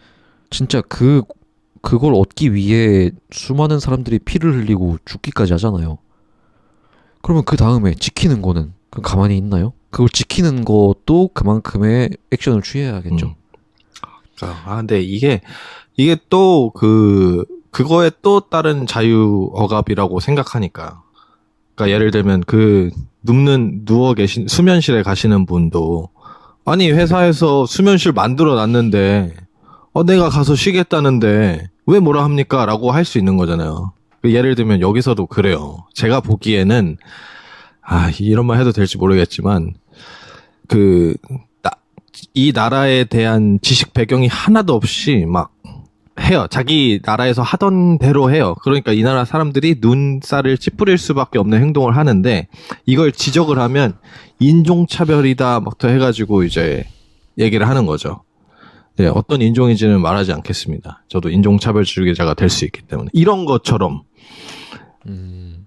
진짜 그걸 얻기 위해 수많은 사람들이 피를 흘리고 죽기까지 하잖아요. 그러면 그 다음에 지키는 거는 그 가만히 있나요? 그걸 지키는 것도 그만큼의 액션을 취해야겠죠. 근데 이게 또 그거에 또 다른 자유 억압이라고 생각하니까. 그러니까 예를 들면 누워 계신 수면실에 가시는 분도 아니 회사에서 수면실 만들어 놨는데 내가 가서 쉬겠다는데 왜 뭐라 합니까? 라고 할 수 있는 거잖아요. 예를 들면 여기서도 그래요. 제가 보기에는 이런 말 해도 될지 모르겠지만 이 나라에 대한 지식 배경이 하나도 없이 막 해요. 자기 나라에서 하던 대로 해요. 그러니까 이 나라 사람들이 눈살을 찌푸릴 수밖에 없는 행동을 하는데 이걸 지적을 하면 인종차별이다 막 더 해가지고 이제 얘기를 하는 거죠. 네, 어떤 인종인지는 말하지 않겠습니다. 저도 인종차별주의자가 될 수 있기 때문에. 이런 것처럼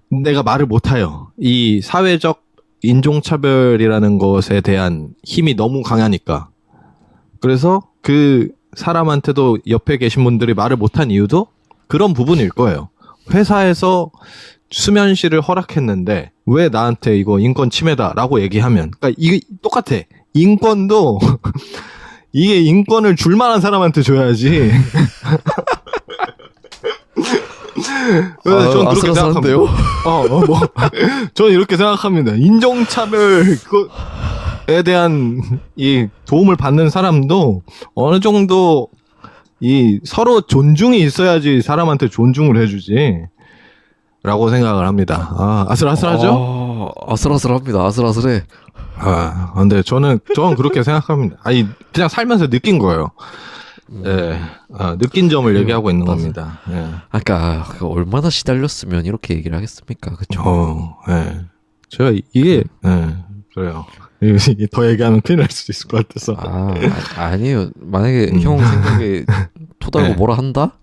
내가 말을 못해요. 이 사회적 인종차별이라는 것에 대한 힘이 너무 강하니까. 그래서 그 사람한테도 옆에 계신 분들이 말을 못한 이유도 그런 부분일 거예요. 회사에서 수면실을 허락했는데 왜 나한테 이거 인권 침해다라고 얘기하면, 그러니까 이게 똑같아. 인권도 이게 인권을 줄 만한 사람한테 줘야지. 저는 그렇게 생각합니다. 저는 이렇게 생각합니다. 인종차별 그거에 대한 이 도움을 받는 사람도 어느 정도 이 서로 존중이 있어야지 사람한테 존중을 해주지. 라고 생각을 합니다. 아슬아슬하죠? 아슬아슬합니다. 아슬아슬해. 근데 저는 그렇게 생각합니다. 그냥 살면서 느낀 거예요. 네, 느낀 점을 얘기하고 있는 겁니다. 네. 그러니까 얼마나 시달렸으면 이렇게 얘기를 하겠습니까, 그렇죠? 네. 제가 이게 그래요. 더 얘기하면 큰일 날 수도 있을 것 같아서. 아니에요. 만약에 형 생각에 토달고 네. 뭐라 한다?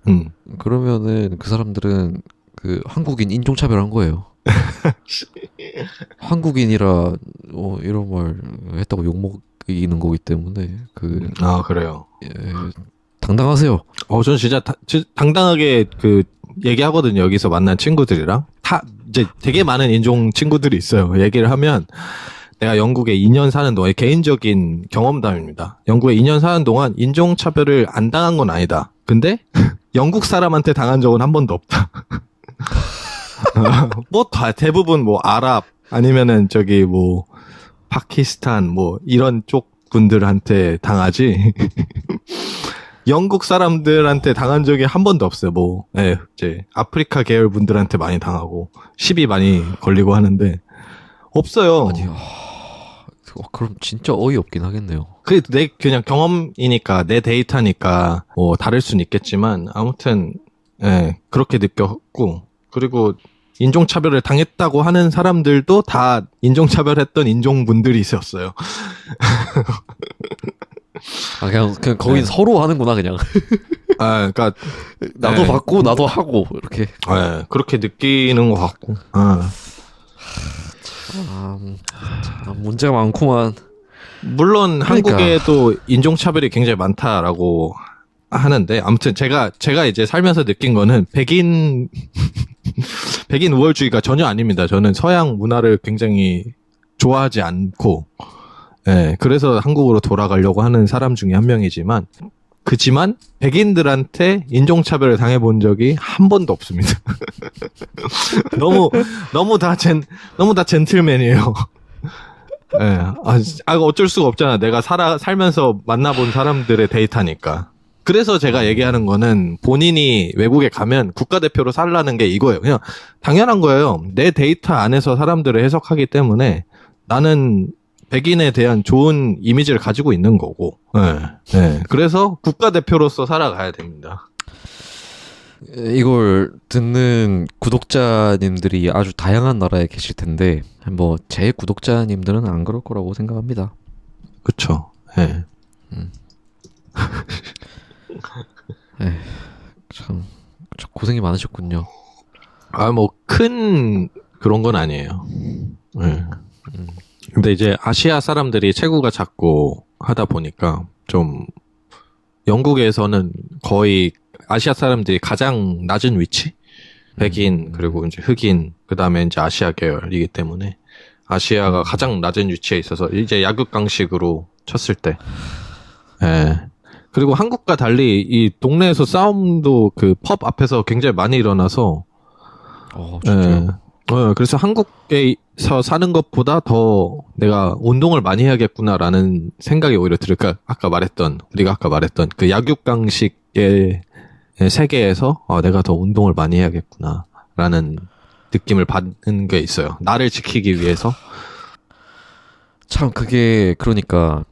그러면은 그 사람들은 그 한국인 인종차별한 거예요. 한국인이라 이런 말 했다고 욕먹이는 거기 때문에 그래요. 당당하세요. 저는 진짜 당당하게 얘기하거든요. 여기서 만난 친구들이랑 이제 되게 많은 인종 친구들이 있어요. 얘기를 하면 내가 영국에 2년 사는 동안 개인적인 경험담입니다. 영국에 2년 사는 동안 인종차별을 안 당한 건 아니다. 근데 영국 사람한테 당한 적은 한 번도 없다. 대부분 아랍 아니면은 파키스탄 이런 쪽 분들한테 당하지. 영국 사람들한테 당한 적이 한 번도 없어요. 이제 아프리카 계열 분들한테 많이 당하고 시비 많이 걸리고 하는데 없어요. 그럼 진짜 어이없긴 하겠네요. 내 그냥 경험이니까 내 데이터니까 다를 수는 있겠지만 아무튼 그렇게 느꼈고, 그리고 인종차별을 당했다고 하는 사람들도 다 인종차별했던 인종분들이 있었어요. 그냥 거긴 서로 하는구나, 그냥. 그러니까 나도 받고 나도 하고 이렇게. 그렇게 느끼는 것 같고. 문제가 많구만. 물론 그러니까. 한국에도 인종차별이 굉장히 많다라고 하는데, 아무튼 제가 이제 살면서 느낀 거는 백인 우월주의가 전혀 아닙니다. 저는 서양 문화를 굉장히 좋아하지 않고, 그래서 한국으로 돌아가려고 하는 사람 중에 한 명이지만, 그치만 백인들한테 인종차별을 당해본 적이 한 번도 없습니다. 너무 다 젠틀맨이에요. 어쩔 수가 없잖아. 내가 살면서 만나본 사람들의 데이터니까. 그래서 제가 얘기하는 거는 본인이 외국에 가면 국가대표로 살라는 게 이거예요. 그냥 당연한 거예요. 내 데이터 안에서 사람들을 해석하기 때문에 나는 백인에 대한 좋은 이미지를 가지고 있는 거고. 네. 네. 그래서 국가대표로서 살아가야 됩니다. 이걸 듣는 구독자님들이 아주 다양한 나라에 계실 텐데 뭐 제 구독자님들은 안 그럴 거라고 생각합니다. 그쵸. 네. 참 고생이 많으셨군요. 뭐 큰 그런 건 아니에요. 네. 근데 이제 아시아 사람들이 체구가 작고 하다 보니까 좀 영국에서는 거의 아시아 사람들이 가장 낮은 위치? 백인, 그리고 이제 흑인, 그 다음에 이제 아시아 계열이기 때문에 아시아가 가장 낮은 위치에 있어서 이제 약육강식으로 쳤을 때. 예. 그리고 한국과 달리 이 동네에서 싸움도 그 펍 앞에서 굉장히 많이 일어나서. 진짜요? 그래서 한국에서 사는 것보다 더 내가 운동을 많이 해야겠구나라는 생각이 오히려 들을까? 우리가 아까 말했던 그 약육강식의 세계에서 내가 더 운동을 많이 해야겠구나라는 느낌을 받는 게 있어요. 나를 지키기 위해서. 참 그게 그러니까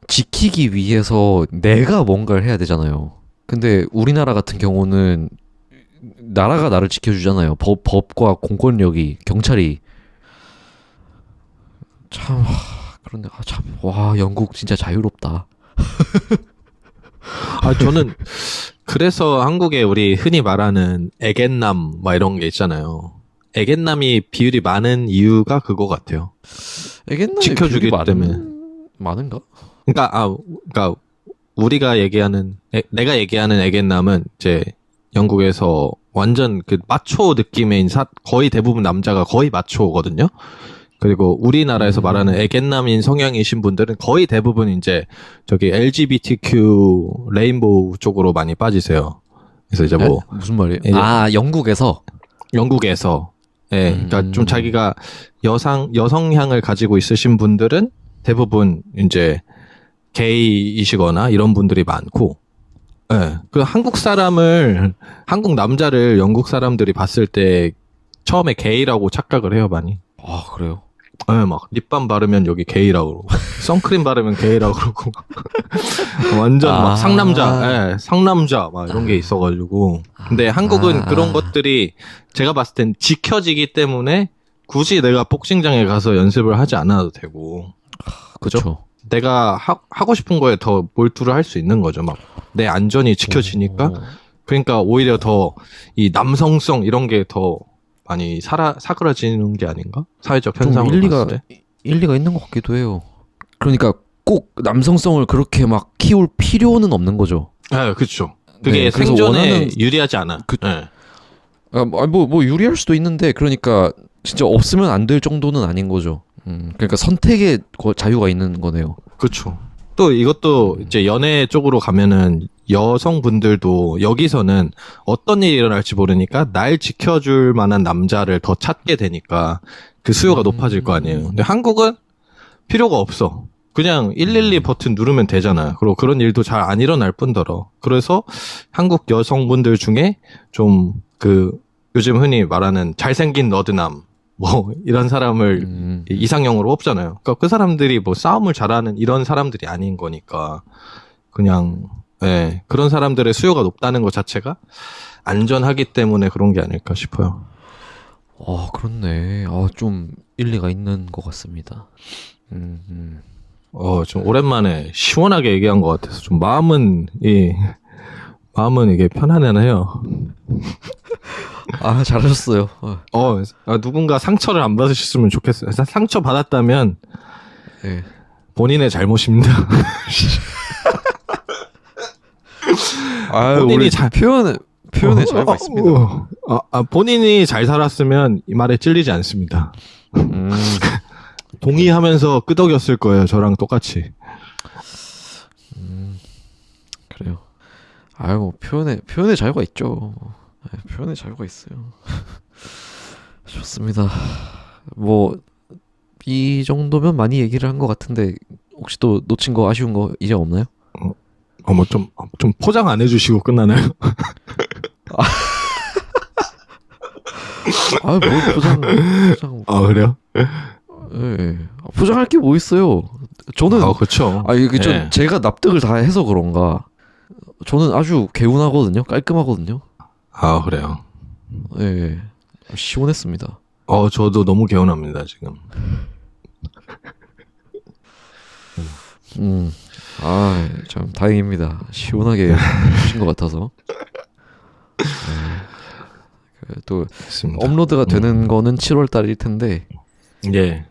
지키기 위해서 내가 뭔가를 해야 되잖아요. 근데 우리나라 같은 경우는 나라가 나를 지켜주잖아요. 법과 공권력이, 경찰이. 참 그런데 와 영국 진짜 자유롭다. 저는 그래서 한국에 우리 흔히 말하는 애견남 막 이런 게 있잖아요. 애견남이 비율이 많은 이유가 그거 같아요. 애견남이 지켜주기 때문에. 많은가? 그러니까 우리가 얘기하는 내가 얘기하는 애견남은 이제 영국에서 완전 그 마초 느낌의 거의 대부분 남자가 거의 마초거든요. 그리고 우리나라에서 말하는 애견남인 성향이신 분들은 거의 대부분 이제 저기 LGBTQ 레인보우 쪽으로 많이 빠지세요. 그래서 이제 뭐 무슨 말이에요? 영국에서. 예, 그러니까 좀 자기가 여성향을 가지고 있으신 분들은 대부분 이제 게이이시거나 이런 분들이 많고, 예, 그 한국 남자를 영국 사람들이 봤을 때 처음에 게이라고 착각을 해요, 많이. 아, 그래요? 예, 막 립밤 바르면 여기 게이라고 그러고, 선크림 바르면 게이라고 그러고, 완전 막 상남자 막 이런 게 있어가지고. 근데 한국은 그런 것들이 제가 봤을 땐 지켜지기 때문에 굳이 내가 복싱장에 가서 연습을 하지 않아도 되고. 그죠? 내가 하고 싶은 거에 더 몰두를 할 수 있는 거죠. 막 내 안전이 지켜지니까. 그러니까 오히려 더 이 남성성 이런 게 더 많이 사그라지는 게 아닌가? 사회적 현상으로 봤을 때. 일리가 있는 것 같기도 해요. 그러니까 꼭 남성성을 그렇게 막 키울 필요는 없는 거죠. 네, 그렇죠. 그게 생존에 유리하지 않아. 네. 뭐 유리할 수도 있는데 그러니까 진짜 없으면 안 될 정도는 아닌 거죠. 그러니까 선택의 자유가 있는 거네요. 그렇죠. 또 이것도 이제 연애 쪽으로 가면은 여성분들도 여기서는 어떤 일이 일어날지 모르니까 날 지켜줄 만한 남자를 더 찾게 되니까 그 수요가 높아질 거 아니에요. 근데 한국은 필요가 없어. 그냥 112 버튼 누르면 되잖아요. 그리고 그런 일도 잘 안 일어날 뿐더러. 그래서 한국 여성분들 중에 좀 요즘 흔히 말하는 잘생긴 너드남 뭐 이런 사람을 이상형으로 뽑잖아요. 그러니까 그 사람들이 뭐 싸움을 잘하는 이런 사람들이 아닌 거니까 그냥 그런 사람들의 수요가 높다는 것 자체가 안전하기 때문에 그런 게 아닐까 싶어요. 그렇네. 좀 일리가 있는 것 같습니다. 좀 오랜만에 시원하게 얘기한 것 같아서 좀 마음은 이게 편안해요. 잘하셨어요. 누군가 상처를 안 받으셨으면 좋겠어요. 상처 받았다면 본인의 잘못입니다. 본인이 표현에 자유가 있습니다. 본인이 잘 살았으면 이 말에 찔리지 않습니다. 동의하면서 끄덕였을 거예요. 저랑 똑같이. 그래요. 표현의 자유가 있죠. 표현의 자유가 있어요. 좋습니다. 뭐 이 정도면 많이 얘기를 한 것 같은데 혹시 또 놓친 거 아쉬운 거 이제 없나요? 뭐 좀 포장 안 해주시고 끝나나요? 뭘 포장. 그래요? 예. 포장할 게 뭐 있어요. 저는 그렇죠. 이게 좀 제가 납득을 다 해서 그런가. 저는 아주 개운하거든요. 깔끔하거든요. 그래요. 예. 시원했습니다. 저도 너무 개운합니다, 지금. 참 다행입니다. 시원하게 주신 것 같아서. 또 맞습니다. 업로드가 되는 거는 7월 달일 텐데. 예.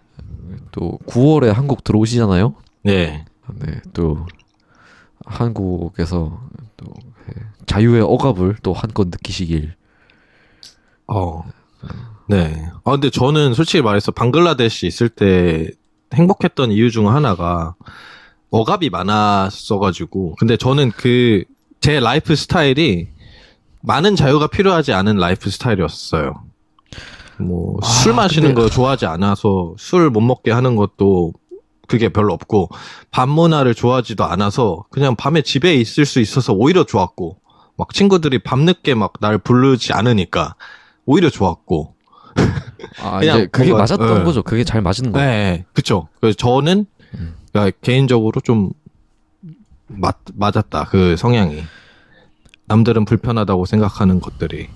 또 9월에 한국 들어오시잖아요. 네. 네, 또 한국에서 또 자유의 억압을 또 한껏 느끼시길. 네. 근데 저는 솔직히 말해서 방글라데시 있을 때 행복했던 이유 중 하나가 억압이 많았어가지고. 근데 저는 제 라이프 스타일이 많은 자유가 필요하지 않은 라이프 스타일이었어요. 술 마시는 거 좋아하지 않아서 술 못 먹게 하는 것도 그게 별로 없고, 밤 문화를 좋아하지도 않아서 그냥 밤에 집에 있을 수 있어서 오히려 좋았고, 막 친구들이 밤늦게 막 날 부르지 않으니까 오히려 좋았고. 그냥 이제 그게 맞았던 거죠. 그게 잘 맞은 거. 네, 그쵸. 그래서 저는 개인적으로 좀 맞았다. 그 성향이. 남들은 불편하다고 생각하는 것들이.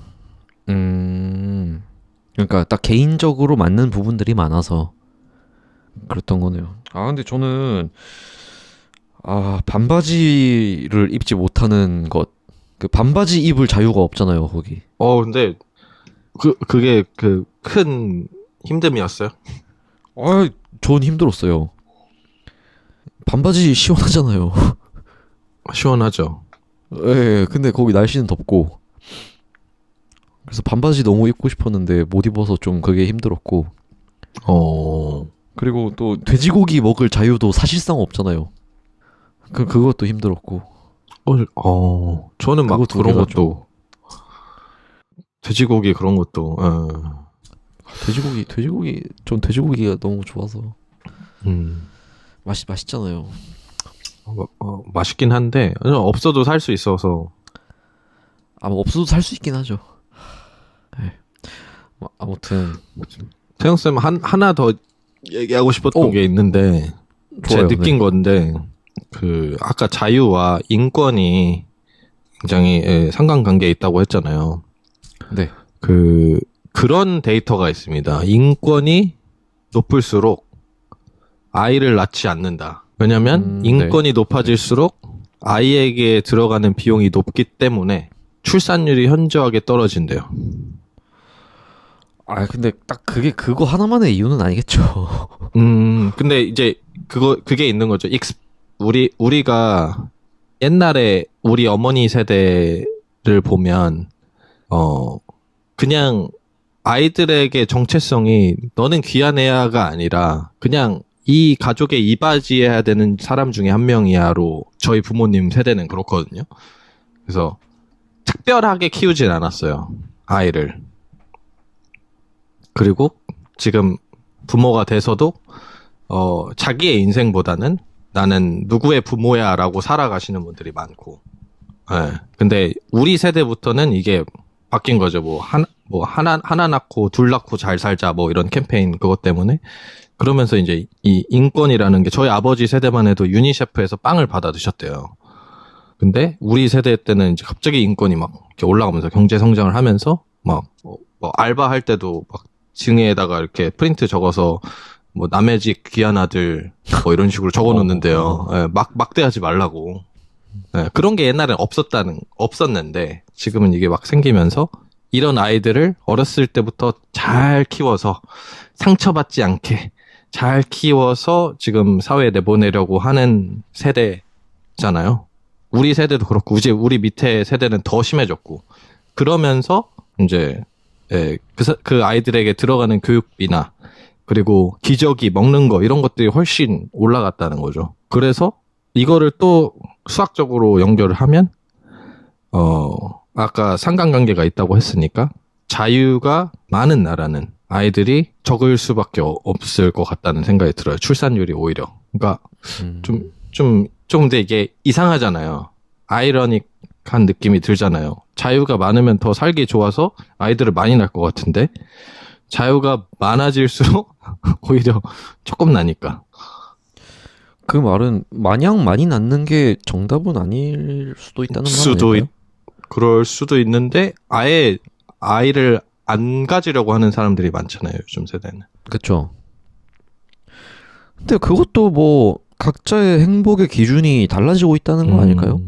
그러니까 딱 개인적으로 맞는 부분들이 많아서 그랬던 거네요. 근데 저는 반바지를 입지 못하는 것, 그 반바지 입을 자유가 없잖아요, 거기. 근데 그게 큰 힘듦이었어요? 전 힘들었어요. 반바지 시원하잖아요. 시원하죠. 예, 근데 거기 날씨는 덥고. 그래서 반바지 너무 입고 싶었는데 못 입어서 좀 그게 힘들었고. 그리고 또 돼지고기 먹을 자유도 사실상 없잖아요. 그것도 힘들었고. 저는 막 그런 것도. 돼지고기 그런 것도. 전 돼지고기가 너무 좋아서. 맛있잖아요. 맛있긴 한데 없어도 살 수 있어서. 없어도 살 수 있긴 하죠. 네. 아무튼 태영쌤 하나 더 얘기하고 싶었던 게 있는데, 제가 느낀 건데, 아까 자유와 인권이 굉장히 상관관계에 있다고 했잖아요. 네. 그런 데이터가 있습니다. 인권이 높을수록 아이를 낳지 않는다. 왜냐면 인권이 높아질수록 아이에게 들어가는 비용이 높기 때문에 출산율이 현저하게 떨어진대요. 근데 딱 그거 하나만의 이유는 아니겠죠. 근데 이제 그게 있는 거죠. 우리가 옛날에 우리 어머니 세대를 보면, 그냥 아이들에게 정체성이 너는 귀한 애야가 아니라 그냥 이 가족의 이바지해야 되는 사람 중에 한 명이야로 저희 부모님 세대는 그렇거든요. 그래서 특별하게 키우진 않았어요, 아이를. 그리고 지금 부모가 돼서도 자기의 인생보다는 나는 누구의 부모야 라고 살아가시는 분들이 많고. 네. 근데 우리 세대부터는 이게 바뀐 거죠. 하나 낳고 둘 낳고 잘 살자 이런 캠페인 그것 때문에. 그러면서 이제 이 인권이라는 게, 저희 아버지 세대만 해도 유니세프에서 빵을 받아 드셨대요. 근데 우리 세대 때는 이제 갑자기 인권이 막 이렇게 올라가면서 경제 성장을 하면서 알바할 때도 막 증에다가 이렇게 프린트 적어서 남의 집 귀한 아들 이런 식으로 적어 놓는데요. 예, 막대하지 말라고. 예, 그런 게 옛날엔 없었는데 지금은 이게 막 생기면서 이런 아이들을 어렸을 때부터 잘 키워서 상처받지 않게 잘 키워서 지금 사회에 내보내려고 하는 세대잖아요. 우리 세대도 그렇고 이제 우리 밑에 세대는 더 심해졌고, 그러면서 이제 그 아이들에게 들어가는 교육비나 그리고 기저귀 먹는 거 이런 것들이 훨씬 올라갔다는 거죠. 그래서 이거를 또 수학적으로 연결을 하면 아까 상관관계가 있다고 했으니까 자유가 많은 나라는 아이들이 적을 수밖에 없을 것 같다는 생각이 들어요. 출산율이 오히려. 그러니까 근데 이게 이상하잖아요. 아이러닉한 느낌이 들잖아요. 자유가 많으면 더 살기 좋아서 아이들을 많이 낳을 것 같은데 자유가 많아질수록 오히려 조금 나니까. 그 말은 마냥 많이 낳는 게 정답은 아닐 수도 있다는 말 아닐까요? 그럴 수도 있는데 아예 아이를 안 가지려고 하는 사람들이 많잖아요. 요즘 세대는. 그렇죠. 근데 그것도 뭐 각자의 행복의 기준이 달라지고 있다는 거 아닐까요?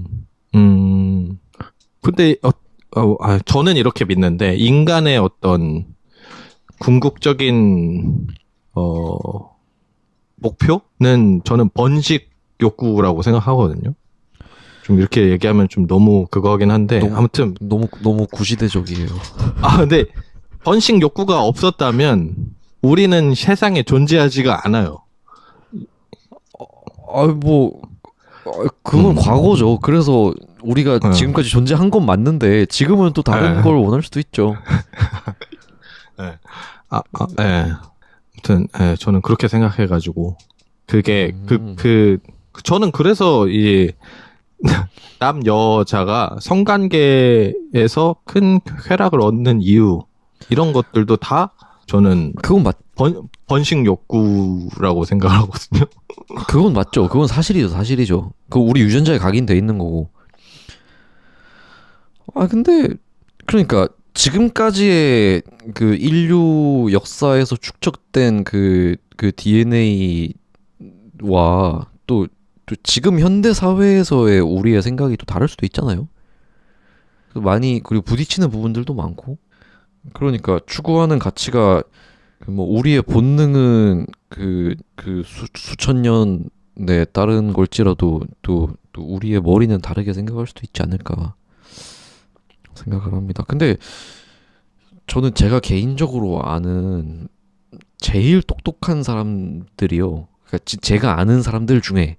근데 저는 이렇게 믿는데 인간의 어떤 궁극적인 목표는 저는 번식 욕구라고 생각하거든요. 좀 이렇게 얘기하면 좀 너무 그거긴 한데 아무튼 너무 구시대적이에요. 근데 번식 욕구가 없었다면 우리는 세상에 존재하지가 않아요. 그건 과거죠. 그래서 우리가 지금까지 존재한 건 맞는데 지금은 또 다른 걸 원할 수도 있죠. 네. 아무튼 저는 그렇게 생각해가지고 그게 저는 그래서 이 남 여자가 성관계에서 큰 쾌락을 얻는 이유 이런 것들도 다 저는 그건 번식 욕구라고 생각하거든요. 그건 맞죠. 그건 사실이죠. 그 우리 유전자에 각인돼 있는 거고. 근데 그러니까 지금까지의 그 인류 역사에서 축적된 그 DNA와 또 지금 현대 사회에서의 우리의 생각이 또 다를 수도 있잖아요. 그리고 부딪히는 부분들도 많고. 그러니까 추구하는 가치가 뭐 우리의 본능은 수천 년에 따른 걸지라도 또 우리의 머리는 다르게 생각할 수도 있지 않을까 생각을 합니다. 근데 저는 제가 개인적으로 아는 제일 똑똑한 사람들이요. 그러니까 제가 아는 사람들 중에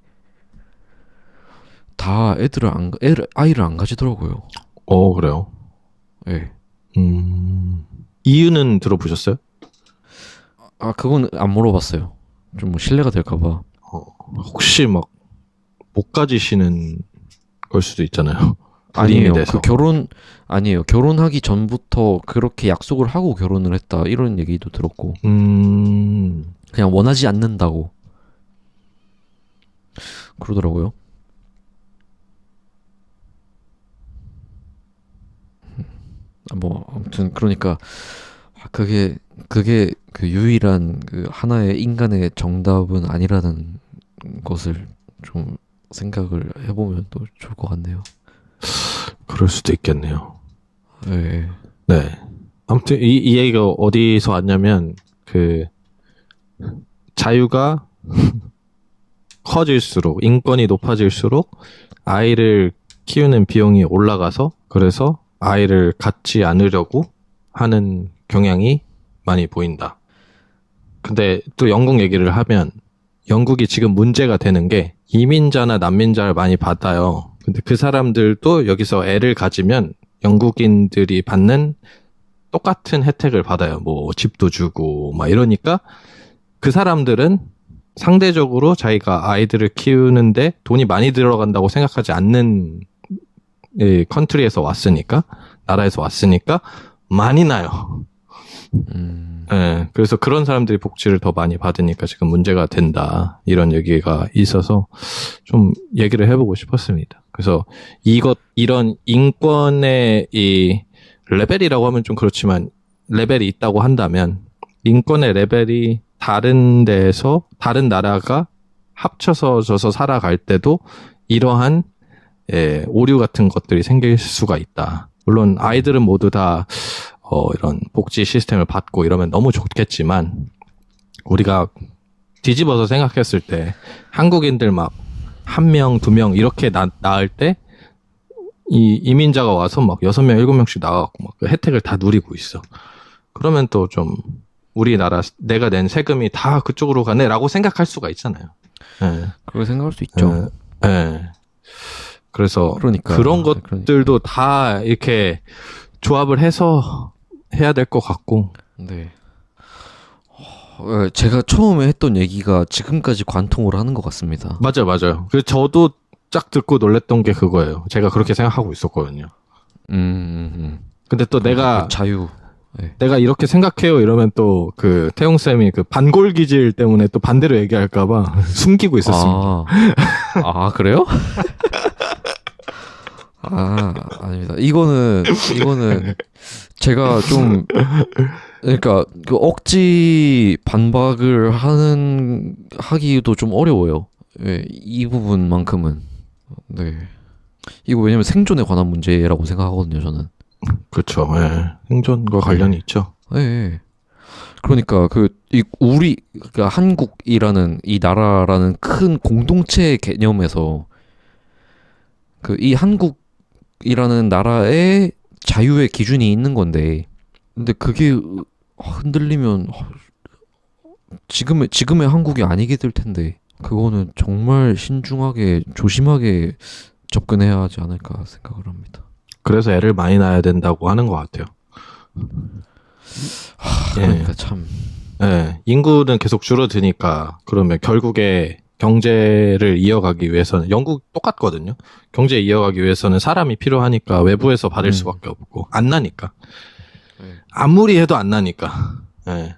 다 아이를 안 가지더라고요. 그래요? 네. 이유는 들어보셨어요? 그건 안 물어봤어요. 좀 뭐 신뢰가 될까봐. 혹시 막 못 가지시는 걸 수도 있잖아요. 아니에요. 아니에요. 결혼하기 전부터 그렇게 약속을 하고 결혼을 했다. 이런 얘기도 들었고. 그냥 원하지 않는다고 그러더라고요. 뭐 아무튼 그러니까 그게 그 유일한 그 하나의 인간의 정답은 아니라는 것을 좀 생각을 해보면 또 좋을 것 같네요. 그럴 수도 있겠네요. 네. 아무튼 이 얘기가 어디서 왔냐면 그 자유가 커질수록 인권이 높아질수록 아이를 키우는 비용이 올라가서 그래서 아이를 갖지 않으려고 하는 경향이 많이 보인다. 근데 또 영국 얘기를 하면 영국이 지금 문제가 되는 게 이민자나 난민자를 많이 받아요. 근데 그 사람들도 여기서 애를 가지면 영국인들이 받는 똑같은 혜택을 받아요. 뭐 집도 주고 막 이러니까 그 사람들은 상대적으로 자기가 아이들을 키우는데 돈이 많이 들어간다고 생각하지 않는 컨트리에서 왔으니까 나라에서 왔으니까 많이 나요. 그래서 그런 사람들이 복지를 더 많이 받으니까 지금 문제가 된다. 이런 얘기가 있어서 좀 얘기를 해보고 싶었습니다. 그래서 이런 인권의 이 레벨이라고 하면 좀 그렇지만 레벨이 있다고 한다면 인권의 레벨이 다른 데에서 다른 나라가 합쳐서 살아갈 때도 이러한 오류 같은 것들이 생길 수가 있다. 물론 아이들은 모두 다 이런 복지 시스템을 받고 이러면 너무 좋겠지만 우리가 뒤집어서 생각했을 때 한국인들 막 1명, 2명 이렇게 낳을 때 이 이민자가 와서 막 6명, 7명씩 나가고 막 그 혜택을 다 누리고 있어. 그러면 또 좀 우리나라 내가 낸 세금이 다 그쪽으로 가네라고 생각할 수가 있잖아요. 그렇게 생각할 수 있죠. 그래서 그러니까, 그런 것들도 다 이렇게 조합을 해서 해야 될 것 같고. 네. 제가 처음에 했던 얘기가 지금까지 관통을 하는 것 같습니다. 맞아요. 그래서 저도 쫙 듣고 놀랬던 게 그거예요. 제가 그렇게 생각하고 있었거든요. 근데 또 내가 자유. 네. 내가 이렇게 생각해요 이러면 또 그 태용 쌤이 그 반골 기질 때문에 또 반대로 얘기할까봐 숨기고 있었습니다. 아 그래요? 아닙니다. 이거는 제가 좀 그러니까 그 억지 반박을 하기도 좀 어려워요. 네, 이 부분만큼은. 네. 이거 왜냐면 생존에 관한 문제라고 생각하거든요, 저는. 그렇죠. 예. 생존과 관련이 있죠. 네. 그러니까 그러니까 한국이라는 이 나라라는 큰 공동체 개념에서 그 이 한국이라는 나라의 자유의 기준이 있는 건데, 근데 그게 흔들리면 지금의 한국이 아니게 될 텐데, 그거는 정말 신중하게 조심하게 접근해야 하지 않을까 생각을 합니다. 그래서 애를 많이 낳아야 된다고 하는 것 같아요. 그러니까 참. 예, 인구는 계속 줄어드니까 그러면 결국에 경제를 이어가기 위해서는 영국 똑같거든요. 경제 이어가기 위해서는 사람이 필요하니까 외부에서 받을 수밖에 없고 안 나니까. 아무리 해도 안 나니까. 예.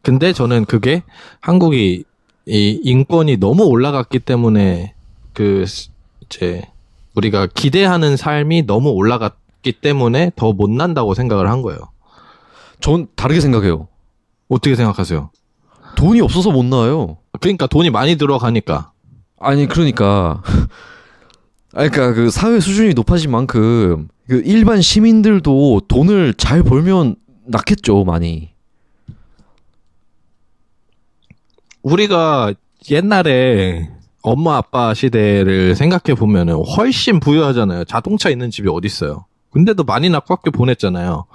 근데 저는 그게 한국이 이 인권이 너무 올라갔기 때문에 이제 우리가 기대하는 삶이 너무 올라갔기 때문에 더 못 난다고 생각을 한 거예요. 전 다르게 생각해요. 어떻게 생각하세요? 돈이 없어서 못 나와요. 그러니까 돈이 많이 들어가니까. 아니 그러니까 그 사회 수준이 높아진 만큼 그 일반 시민들도 돈을 잘 벌면 낫겠죠, 많이. 우리가 옛날에 엄마 아빠 시대를 생각해 보면은 훨씬 부유하잖아요. 자동차 있는 집이 어디 있어요. 근데도 많이 낳고 학교 보냈잖아요.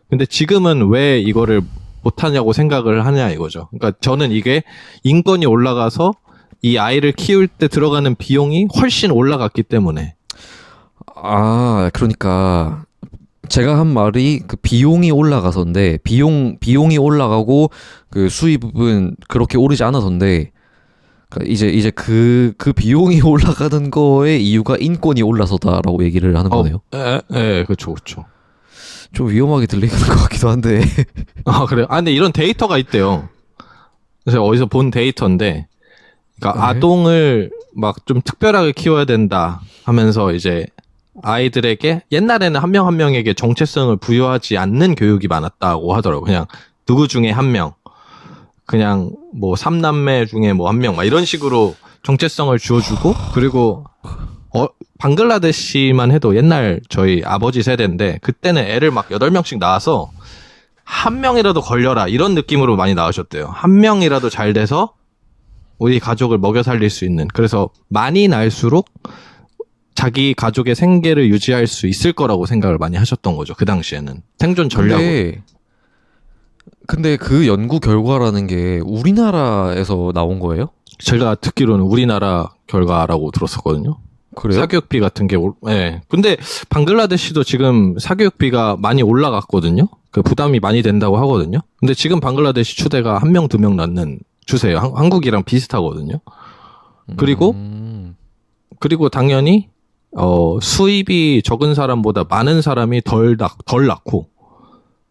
근데 지금은 왜 이거를 못하냐고 생각을 하냐 이거죠. 그러니까 저는 이게 인건이 올라가서 이 아이를 키울 때 들어가는 비용이 훨씬 올라갔기 때문에. 그러니까 제가 한 말이 그 비용이 올라가서인데 비용이 올라가고 그 수입은 그렇게 오르지 않아서인데, 그러니까 이제 그 비용이 올라가는 거의 이유가 인건이 올라서다라고 얘기를 하는 거네요. 그렇죠. 좀 위험하게 들리는 것 같기도 한데. 그래요? 근데 이런 데이터가 있대요. 그래서 어디서 본 데이터인데, 그러니까 아동을 막 좀 특별하게 키워야 된다 하면서 이제 아이들에게 옛날에는 한 명 한 명에게 정체성을 부여하지 않는 교육이 많았다고 하더라고요. 그냥 누구 중에 한 명, 그냥 뭐 3남매 중에 뭐 한 명, 막 이런 식으로 정체성을 주어주고, 그리고 방글라데시만 해도 옛날 저희 아버지 세대인데 그때는 애를 막 8명씩 낳아서 한 명이라도 걸려라 이런 느낌으로 많이 낳으셨대요. 한 명이라도 잘 돼서 우리 가족을 먹여 살릴 수 있는. 그래서 많이 낳을수록 자기 가족의 생계를 유지할 수 있을 거라고 생각을 많이 하셨던 거죠. 그 당시에는. 생존 전략으로. 근데 그 연구 결과라는 게 우리나라에서 나온 거예요? 제가 듣기로는 우리나라 결과라고 들었었거든요. 그래요? 사교육비 같은 게, 예. 근데 방글라데시도 지금 사교육비가 많이 올라갔거든요. 그 부담이 많이 된다고 하거든요. 근데 지금 방글라데시 추대가 1명, 2명 낳는 추세예요. 한국이랑 비슷하거든요. 그리고 당연히, 수입이 적은 사람보다 많은 사람이 덜 낳고,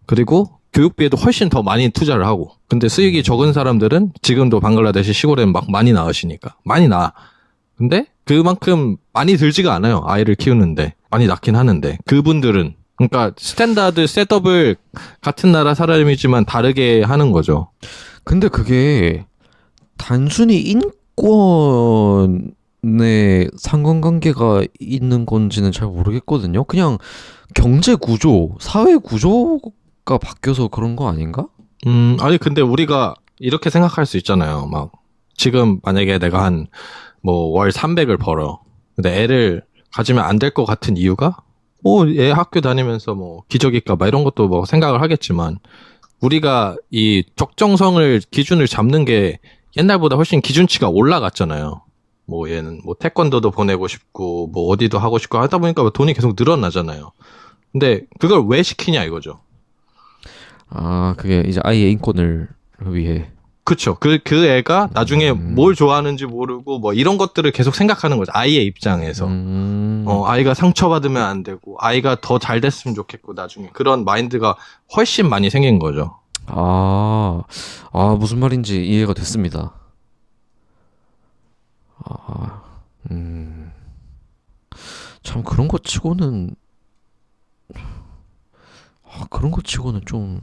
그리고 교육비에도 훨씬 더 많이 투자를 하고. 근데 수익이 적은 사람들은 지금도 방글라데시 시골에 막 많이 낳으시니까. 많이 낳아. 근데 그만큼 많이 들지가 않아요. 아이를 키우는데. 많이 낳긴 하는데. 그분들은. 그러니까 스탠다드 셋업을 같은 나라 사람이지만 다르게 하는 거죠. 근데 그게 단순히 인권에 상관관계가 있는 건지는 잘 모르겠거든요. 그냥 경제 구조, 사회 구조가 바뀌어서 그런 거 아닌가? 아니 근데 우리가 이렇게 생각할 수 있잖아요. 막 지금 만약에 내가 한 뭐 월 300을 벌어. 근데 애를 가지면 안 될 것 같은 이유가 애 학교 다니면서 뭐 기저귀값 막 이런 것도 뭐 생각을 하겠지만 우리가 이 적정성을 기준을 잡는 게 옛날보다 훨씬 기준치가 올라갔잖아요. 뭐 얘는 뭐 태권도도 보내고 싶고 뭐 어디도 하고 싶고 하다 보니까 돈이 계속 늘어나잖아요. 근데 그걸 왜 시키냐 이거죠. 그게 이제 아이의 인권을 위해. 그쵸. 그 애가 나중에 뭘 좋아하는지 모르고 뭐 이런 것들을 계속 생각하는 거죠. 아이의 입장에서. 아이가 상처받으면 안 되고, 아이가 더 잘 됐으면 좋겠고, 나중에. 그런 마인드가 훨씬 많이 생긴 거죠. 무슨 말인지 이해가 됐습니다. 아, 참 그런 것 치고는 좀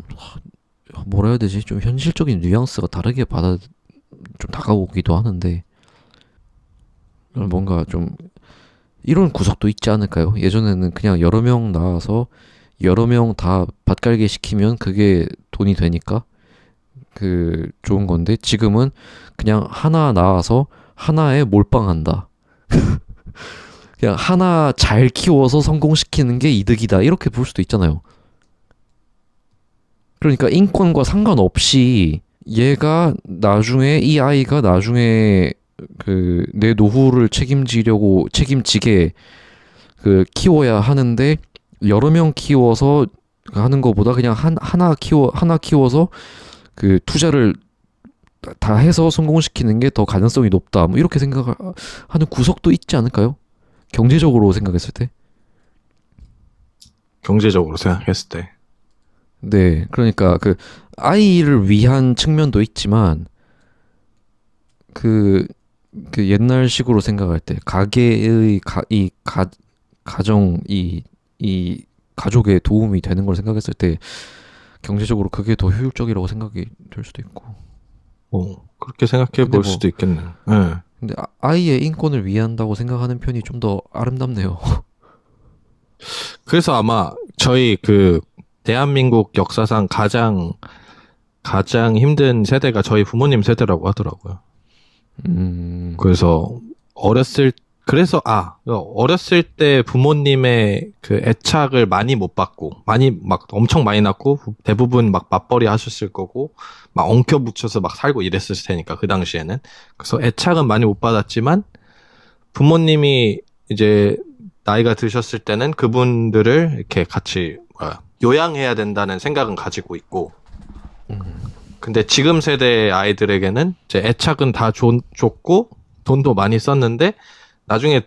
뭐라 해야 되지? 좀 현실적인 뉘앙스가 다르게 좀 다가오기도 하는데 뭔가 좀 이런 구석도 있지 않을까요? 예전에는 그냥 여러 명 나와서 여러 명 다 밭갈게 시키면 그게 돈이 되니까 그 좋은 건데 지금은 그냥 하나 나와서 하나에 몰빵한다. 그냥 하나 잘 키워서 성공시키는 게 이득이다. 이렇게 볼 수도 있잖아요. 그러니까 인권과 상관없이 이 아이가 나중에 그 내 노후를 책임지게 그 키워야 하는데 여러 명 키워서 하는 것보다 그냥 하나 키워서 그 투자를 다 해서 성공시키는 게 더 가능성이 높다. 뭐 이렇게 생각하는 구석도 있지 않을까요? 경제적으로 생각했을 때. 경제적으로 생각했을 때. 네, 그러니까 그 아이를 위한 측면도 있지만 그 옛날식으로 생각할 때 가게의 가정 이 가족에 도움이 되는 걸 생각했을 때 경제적으로 그게 더 효율적이라고 생각이 될 수도 있고. 그렇게 생각해 볼 수도 있겠네. 네. 근데 아이의 인권을 위한다고 생각하는 편이 좀 더 아름답네요. 그래서 아마 저희 그 대한민국 역사상 가장 힘든 세대가 저희 부모님 세대라고 하더라고요. 그래서 어렸을 때 부모님의 그 애착을 많이 못 받고, 엄청 많이 낳고, 대부분 막 맞벌이 하셨을 거고, 막 엉켜 붙여서 막 살고 이랬을 테니까, 그 당시에는. 그래서 애착은 많이 못 받았지만, 부모님이 이제 나이가 드셨을 때는 그분들을 이렇게 같이 요양해야 된다는 생각은 가지고 있고, 근데 지금 세대 아이들에게는 이제 애착은 다 줬고, 돈도 많이 썼는데, 나중에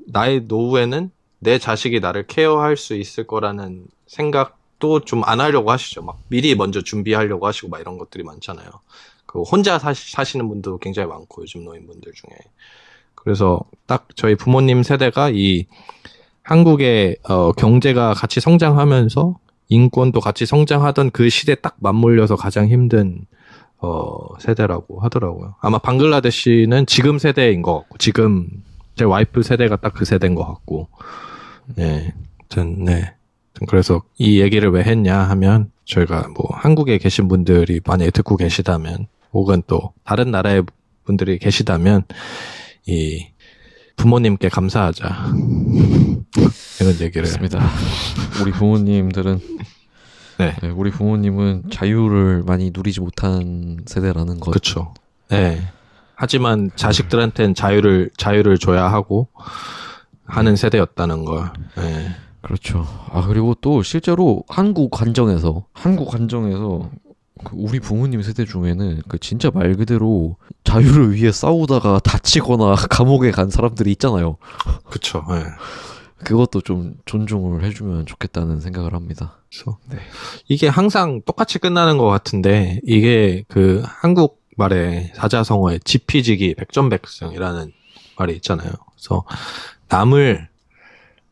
나의 노후에는 내 자식이 나를 케어할 수 있을 거라는 생각도 좀 안 하려고 하시죠. 막 미리 먼저 준비하려고 하시고 막 이런 것들이 많잖아요. 그 혼자 사시는 분도 굉장히 많고 요즘 노인분들 중에. 그래서 딱 저희 부모님 세대가 이 한국의 경제가 같이 성장하면서 인권도 같이 성장하던 그 시대에 딱 맞물려서 가장 힘든 세대라고 하더라고요. 아마 방글라데시는 지금 세대인 것 같고 지금 제 와이프 세대가 딱 그 세대인 것 같고, 네. 그래서 이 얘기를 왜 했냐 하면, 저희가 뭐 한국에 계신 분들이 만약에 듣고 계시다면, 혹은 또 다른 나라의 분들이 계시다면, 이 부모님께 감사하자. 이런 얘기를. 맞습니다. 우리 부모님들은, 네. 우리 부모님은 자유를 많이 누리지 못한 세대라는 것. 그쵸. 네. 하지만 자식들한테는 자유를 줘야 하고 하는 세대였다는 걸. 네. 그렇죠. 그리고 또 실제로 한국 관정에서 그 우리 부모님 세대 중에는 그 진짜 말 그대로 자유를 위해 싸우다가 다치거나 감옥에 간 사람들이 있잖아요. 그쵸. 네. 그것도 좀 존중을 해주면 좋겠다는 생각을 합니다. 그래서 이게 항상 똑같이 끝나는 것 같은데 이게 그 한국 말에 사자성어에 지피지기 백전백승이라는 말이 있잖아요. 그래서 남을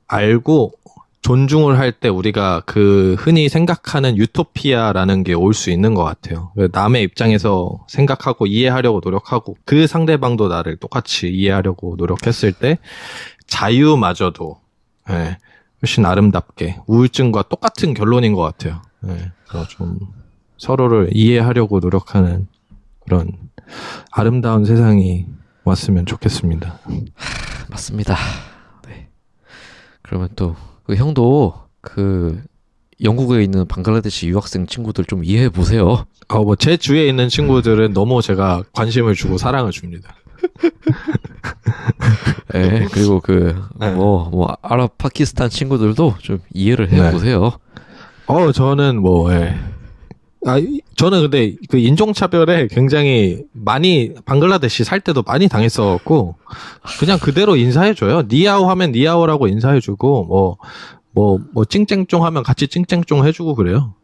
알고 존중을 할 때 우리가 그 흔히 생각하는 유토피아라는 게 올 수 있는 것 같아요. 남의 입장에서 생각하고 이해하려고 노력하고 그 상대방도 나를 똑같이 이해하려고 노력했을 때 자유마저도 훨씬 아름답게 우울증과 똑같은 결론인 것 같아요. 그래서 좀 서로를 이해하려고 노력하는 그런 아름다운 세상이 왔으면 좋겠습니다. 맞습니다. 네. 그러면 또 그 형도 그 영국에 있는 방글라데시 유학생 친구들 좀 이해해 보세요. 뭐 제 주위에 있는 친구들은 너무 제가 관심을 주고 사랑을 줍니다. 네, 그리고 아랍 파키스탄 친구들도 좀 이해를 해 보세요. 저는 저는 근데 그 인종차별에 굉장히 많이 방글라데시 살 때도 많이 당했었고 그냥 그대로 인사해줘요. 니아오 하면 니아오라고 인사해주고 뭐 찡쨍쫑 하면 같이 찡쨍쫑 해주고 그래요.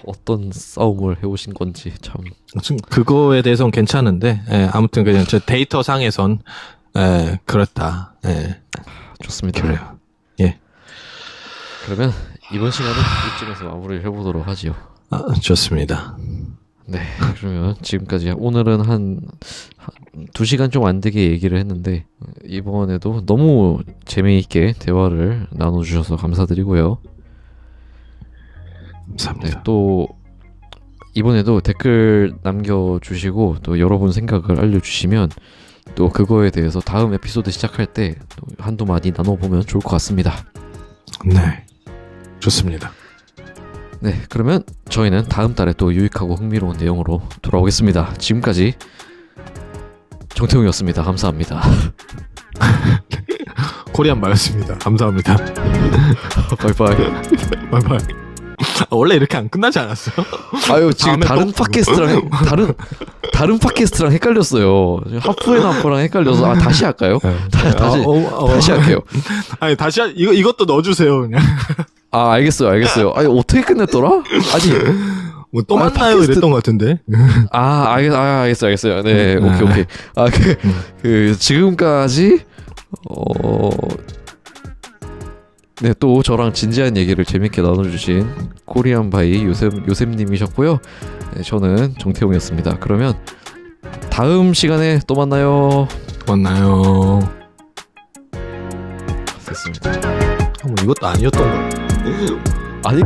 어떤 싸움을 해오신 건지 참. 그거에 대해서는 괜찮은데 아무튼 그냥 저 데이터 상에선 그렇다. 좋습니다. 그래요. 예. 그러면 이번 시간은 이쯤에서 마무리를 해보도록 하지요. 좋습니다. 네, 그러면 지금까지 오늘은 한 2시간 좀 안 되게 얘기를 했는데 이번에도 너무 재미있게 대화를 나눠주셔서 감사드리고요. 감사합니다. 네, 또 이번에도 댓글 남겨주시고 또 여러분 생각을 알려주시면 또 그거에 대해서 다음 에피소드 시작할 때 또 한두 마디 나눠보면 좋을 것 같습니다. 네, 좋습니다. 네, 그러면 저희는 다음 달에 또 유익하고 흥미로운 내용으로 돌아오겠습니다. 지금까지 정태웅이었습니다. 감사합니다. 코리안바였습니다. 감사합니다. 바이바이. 바이바이. 원래 이렇게 안 끝나지 않았어요? 아유, 지금 다른 팟캐스트랑 다른 팟캐스트랑 헷갈렸어요. 하프앤 하프랑 헷갈려서 다시 할까요? 다시 할게요. 아니 다시 이것도 넣어주세요 그냥. 알겠어요. 아니 어떻게 끝냈더라? 아니 뭐 또 만나요 팟캐스트... 이랬던 것 같은데. 알겠어요. 네, 오케이. 지금까지 네, 또 저랑 진지한 얘기를 재밌게 나눠주신 코리안 바이 요셉님이셨고요. 네, 저는 정태웅이었습니다. 그러면 다음 시간에 또 만나요. 됐습니다. 이것도 아니었던 거. 아니.